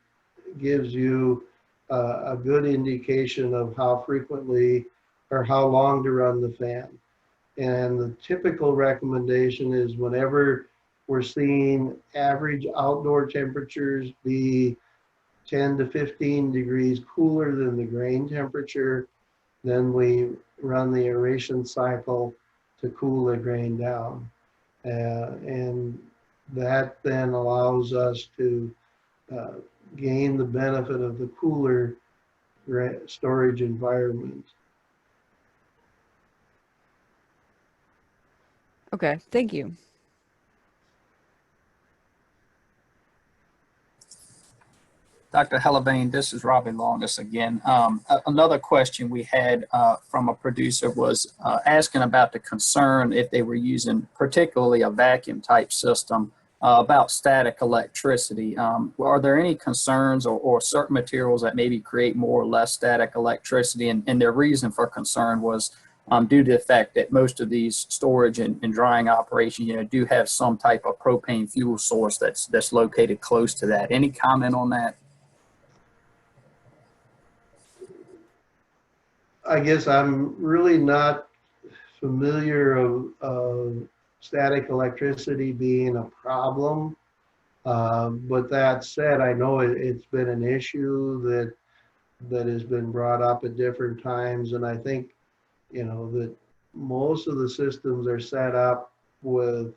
gives you a good indication of how frequently or how long to run the fan. And the typical recommendation is whenever we're seeing average outdoor temperatures be 10 to 15 degrees cooler than the grain temperature, then we run the aeration cycle to cool the grain down. And that then allows us to gain the benefit of the cooler storage environment. Okay, thank you. Dr. Hellevang, this is Robbie Longus again. Another question we had from a producer was asking about the concern if they were using particularly a vacuum type system about static electricity. Are there any concerns or certain materials that maybe create more or less static electricity? And their reason for concern was due to the fact that most of these storage and drying operations, do have some type of propane fuel source that's located close to that. Any comment on that? I guess I'm really not familiar of static electricity being a problem. But that said, I know it's been an issue that has been brought up at different times, and I think, you know, that most of the systems are set up with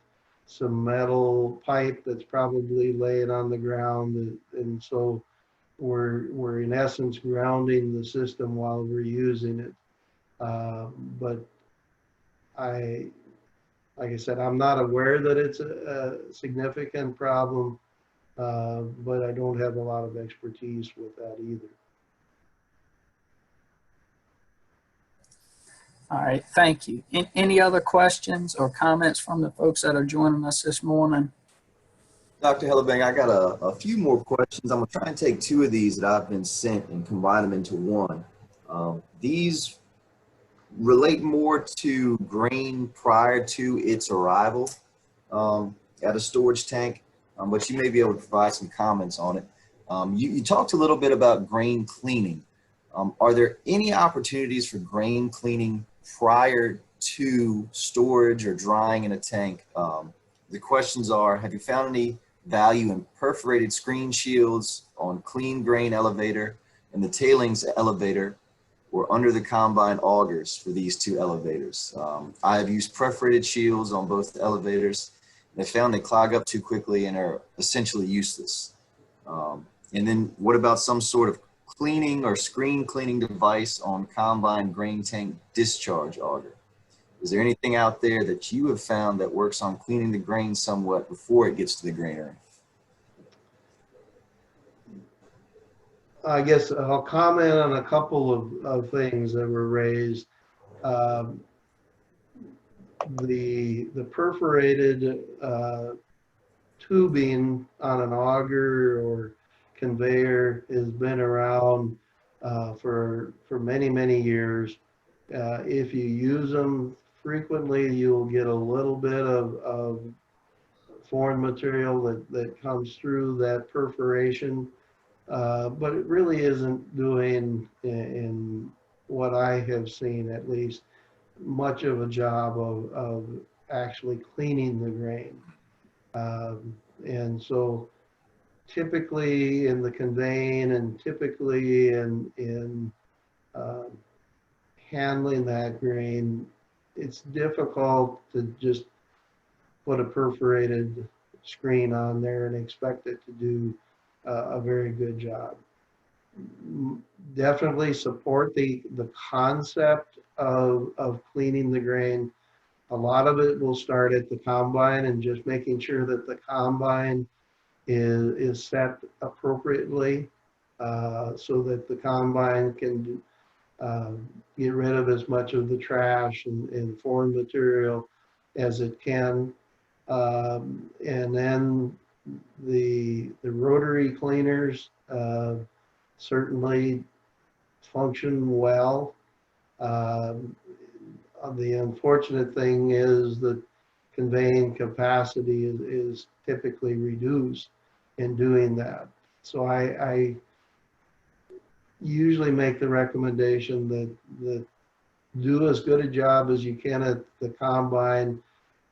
some metal pipe that's probably laying on the ground, and so we're in essence grounding the system while we're using it. But like I said, I'm not aware that it's a significant problem, but I don't have a lot of expertise with that either. All right, thank you. Any other questions or comments from the folks that are joining us this morning? Dr. Hellevang, I got a few more questions. I'm gonna try and take two of these that I've been sent and combine them into one. These relate more to grain prior to its arrival at a storage tank, but you may be able to provide some comments on it. You talked a little bit about grain cleaning. Are there any opportunities for grain cleaning prior to storage or drying in a tank? The questions are, have you found any value in perforated screen shields on clean grain elevator and the tailings elevator or under the combine augers for these two elevators? I have used perforated shields on both elevators. And I found they clog up too quickly and are essentially useless. And then what about some sort of cleaning or screen cleaning device on combine grain tank discharge auger? Is there anything out there that you have found that works on cleaning the grain somewhat before it gets to the granary? I guess I'll comment on a couple of things that were raised. The perforated tubing on an auger or conveyor has been around for many years. If you use them frequently, you'll get a little bit of foreign material that comes through that perforation, but it really isn't doing, in what I have seen at least, much of a job of actually cleaning the grain. And so typically in the conveying and typically in handling that grain, it's difficult to just put a perforated screen on there and expect it to do a very good job. Definitely support the concept of cleaning the grain. A lot of it will start at the combine and just making sure that the combine is set appropriately so that the combine can get rid of as much of the trash and foreign material as it can. And then the rotary cleaners certainly function well. The unfortunate thing is that conveying capacity is typically reduced in doing that. So I usually make the recommendation that do as good a job as you can at the combine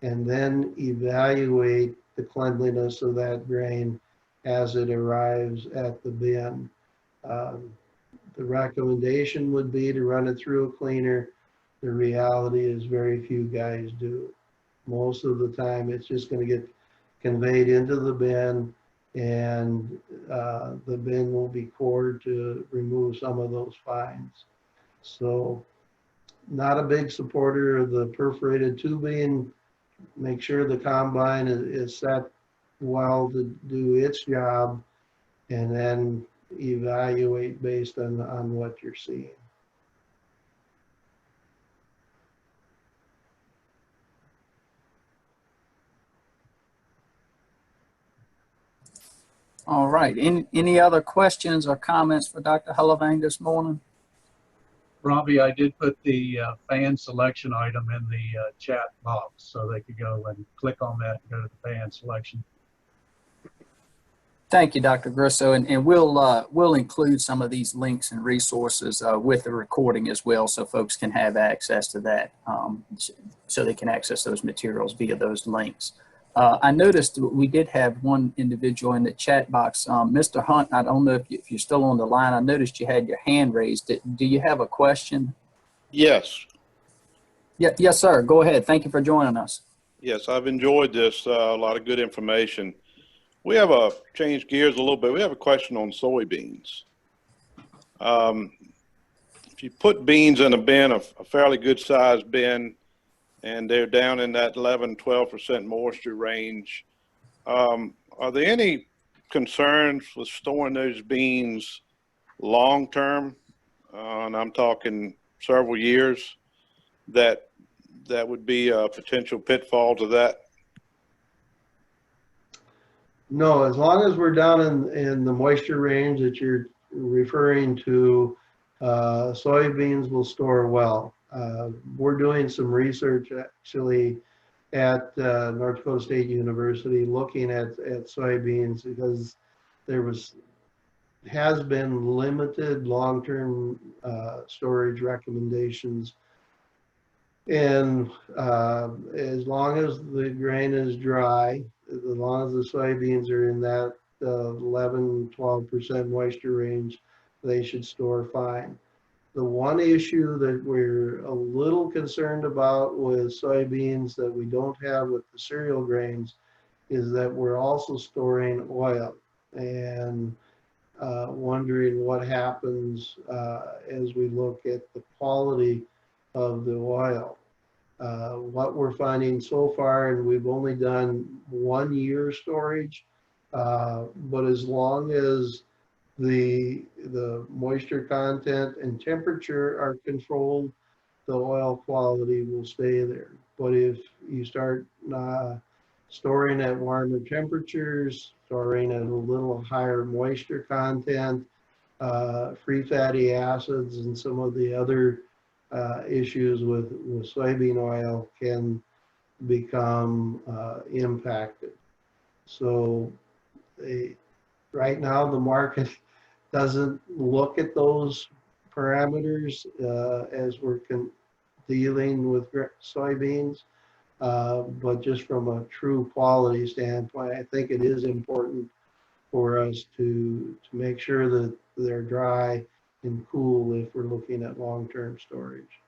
and then evaluate the cleanliness of that grain as it arrives at the bin. The recommendation would be to run it through a cleaner. The reality is very few guys do. Most of the time it's just going to get conveyed into the bin, and the bin will be cored to remove some of those fines. So not a big supporter of the perforated tubing. Make sure the combine is set well to do its job, and then evaluate based on what you're seeing. All right, any other questions or comments for Dr. Hellevang this morning? Robbie, I did put the fan selection item in the chat box so they could go and click on that and go to the fan selection. Thank you, Dr. Grisso, and we'll include some of these links and resources with the recording as well, so folks can have access to that, so they can access those materials via those links. I noticed we did have one individual in the chat box. Mr. Hunt, I don't know if you're still on the line. I noticed you had your hand raised. Do you have a question? Yes, Yeah, yes, sir. Go ahead. Thank you for joining us. yes, I've enjoyed this. A lot of good information. We have change gears a little bit. We have a question on soybeans. If you put beans in a bin, a fairly good sized bin, and they're down in that 11–12% moisture range, are there any concerns with storing those beans long term? And I'm talking several years, that would be a potential pitfall to that? No, as long as we're down in the moisture range that you're referring to, soybeans will store well. We're doing some research actually at North Dakota State University looking at soybeans, because there has been limited long-term storage recommendations. And as long as the grain is dry, as long as the soybeans are in that 11–12% moisture range, they should store fine. The one issue that we're a little concerned about with soybeans that we don't have with the cereal grains is that we're also storing oil, and wondering what happens as we look at the quality of the oil. What we're finding so far, and we've only done 1 year storage, but as long as the moisture content and temperature are controlled, the oil quality will stay there. But if you start storing at warmer temperatures, storing at a little higher moisture content, free fatty acids and some of the other issues with soybean oil can become impacted. So right now the market doesn't look at those parameters as we're dealing with soybeans, but just from a true quality standpoint, I think it is important for us to make sure that they're dry and cool if we're looking at long-term storage.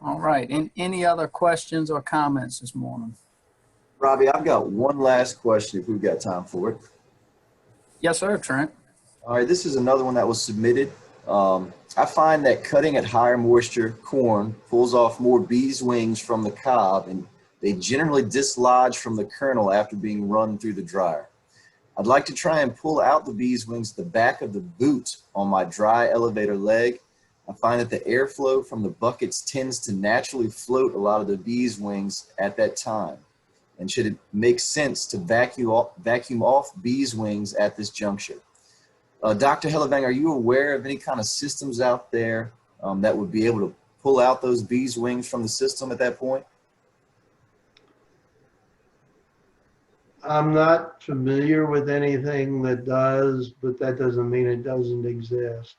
All right. Any other questions or comments this morning? Robbie, I've got one last question if we've got time for it. Yes, sir, Trent. All right, this is another one that was submitted. I find that cutting at higher moisture corn pulls off more bees' wings from the cob, and they generally dislodge from the kernel after being run through the dryer. I'd like to try and pull out the bees' wings at the back of the boot on my dry elevator leg. I find that the airflow from the buckets tends to naturally float a lot of the bees' wings at that time. And should it make sense to vacuum off bees' wings at this juncture? Dr. Hellevang, are you aware of any kind of systems out there that would be able to pull out those bees' wings from the system at that point? I'm not familiar with anything that does, but that doesn't mean it doesn't exist.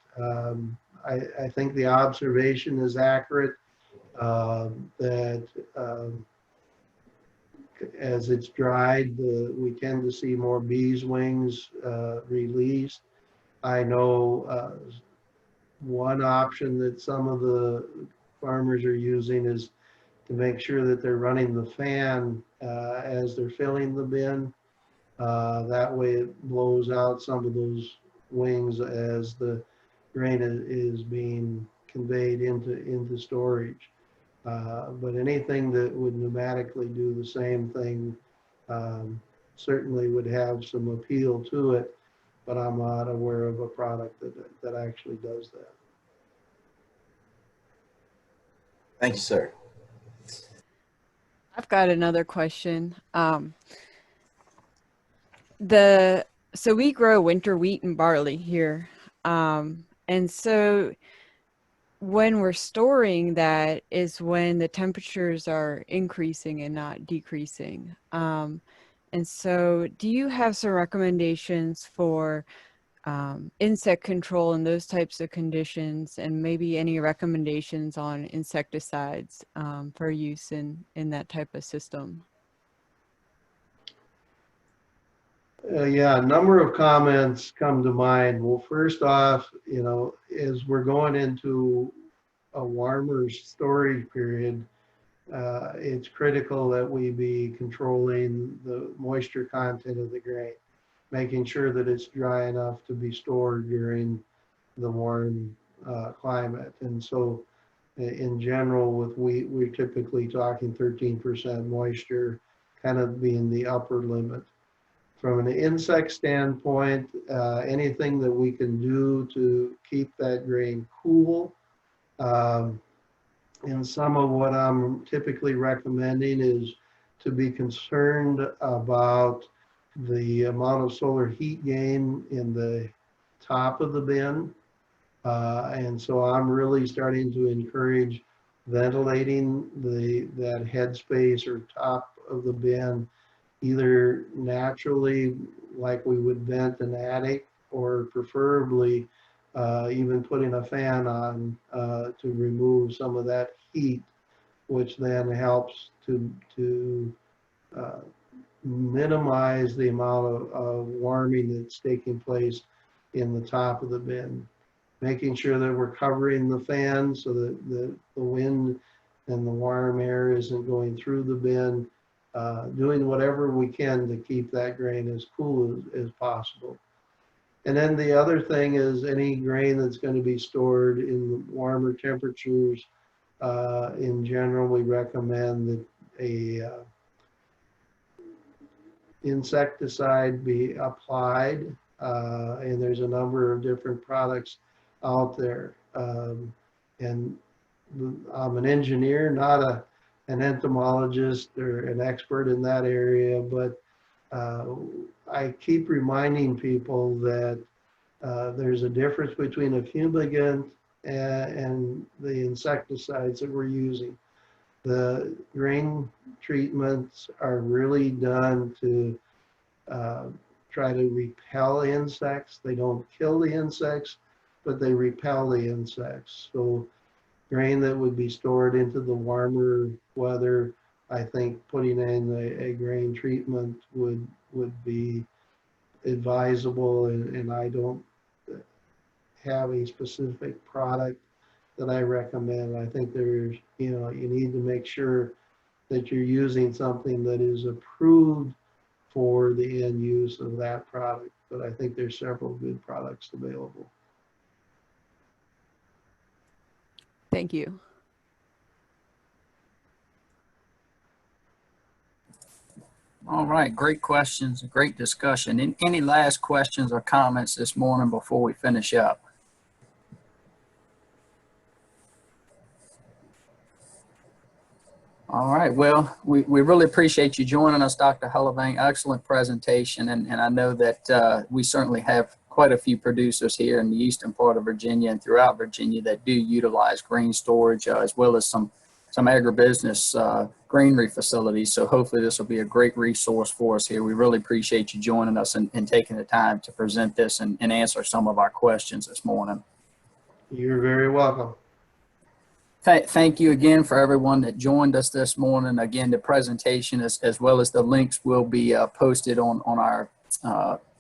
I think the observation is accurate, that as it's dried, we tend to see more bees' wings released. I know one option that some of the farmers are using is to make sure that they're running the fan as they're filling the bin. That way it blows out some of those wings as the grain is being conveyed into storage. But anything that would pneumatically do the same thing certainly would have some appeal to it, but I'm not aware of a product that actually does that. Thank you, sir. I've got another question. So we grow winter wheat and barley here. And so when we're storing that is when the temperatures are increasing and not decreasing. And so do you have some recommendations for insect control in those types of conditions, and maybe any recommendations on insecticides for use in that type of system. Yeah, a number of comments come to mind. Well, first off, as we're going into a warmer storage period, it's critical that we be controlling the moisture content of the grain, making sure that it's dry enough to be stored during the warm climate. And so in general with wheat, we're typically talking 13% moisture kind of being the upper limit. From an insect standpoint, anything that we can do to keep that grain cool. And some of what I'm typically recommending is to be concerned about the amount of solar heat gain in the top of the bin. And so I'm really starting to encourage ventilating that headspace or top of the bin, either naturally like we would vent an attic, or preferably even putting a fan on to remove some of that heat, which then helps to minimize the amount of warming that's taking place in the top of the bin. Making sure that we're covering the fan so that the wind and the warm air isn't going through the bin. Doing whatever we can to keep that grain as cool as possible. And then the other thing is any grain that's going to be stored in warmer temperatures, in general, we recommend that a insecticide be applied, and there's a number of different products out there. And I'm an engineer, not an entomologist or an expert in that area, but I keep reminding people that there's a difference between a fumigant and the insecticides that we're using. The grain treatments are really done to try to repel insects. They don't kill the insects, but they repel the insects. So grain that would be stored into the warmer weather, I think putting in a grain treatment would be advisable, and I don't have a specific product that I recommend. I think there's, you need to make sure that you're using something that is approved for the end use of that product, but I think there's several good products available. Thank you. All right, great questions, great discussion. Any last questions or comments this morning before we finish up? All right, well, we really appreciate you joining us, Dr. Hellevang. Excellent presentation, and I know that we certainly have quite a few producers here in the eastern part of Virginia and throughout Virginia that do utilize grain storage, as well as some agribusiness granary facilities. So hopefully this will be a great resource for us here. We really appreciate you joining us and taking the time to present this and answer some of our questions this morning. You're very welcome. Thank you again for everyone that joined us this morning. Again, the presentation as well as the links will be posted on our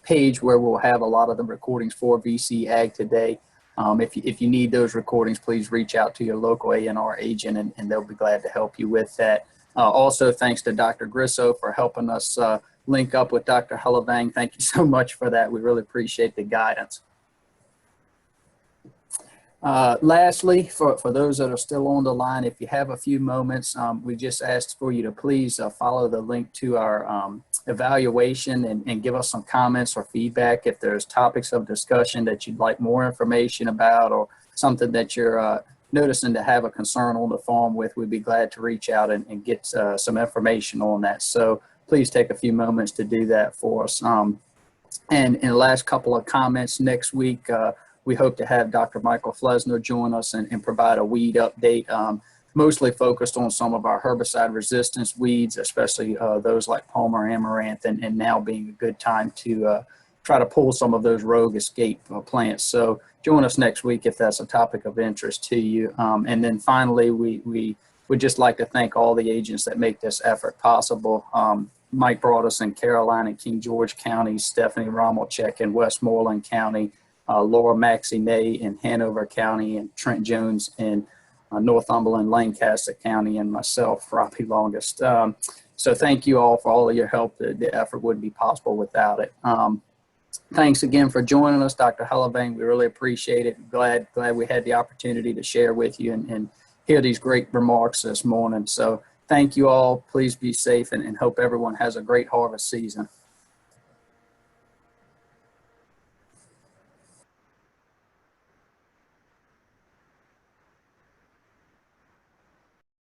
page, where we'll have a lot of the recordings for VCE Ag Today. If you need those recordings, please reach out to your local A&R agent, and they'll be glad to help you with that. Also, thanks to Dr. Grisso for helping us link up with Dr. Hellevang. Thank you so much for that. We really appreciate the guidance. Lastly, for those that are still on the line, if you have a few moments, we just asked for you to please follow the link to our evaluation and give us some comments or feedback. If there's topics of discussion that you'd like more information about, or something that you're noticing to have a concern on the farm with, we'd be glad to reach out and get some information on that. So please take a few moments to do that for us. And in the last couple of comments, next week, we hope to have Dr. Michael Flesner join us and provide a weed update, mostly focused on some of our herbicide resistance weeds, especially those like Palmer amaranth, and now being a good time to try to pull some of those rogue escape plants. So join us next week if that's a topic of interest to you. And then finally, we would just like to thank all the agents that make this effort possible. Mike Broadus in Caroline and King George County, Stephanie Romelchek in Westmoreland County, Laura Maxey May in Hanover County, and Trent Jones in Northumberland, Lancaster County, and myself, Robbie Longest. So thank you all for all of your help. The effort wouldn't be possible without it. Thanks again for joining us, Dr. Hellevang. We really appreciate it. Glad we had the opportunity to share with you and hear these great remarks this morning. So thank you all. Please be safe and hope everyone has a great harvest season.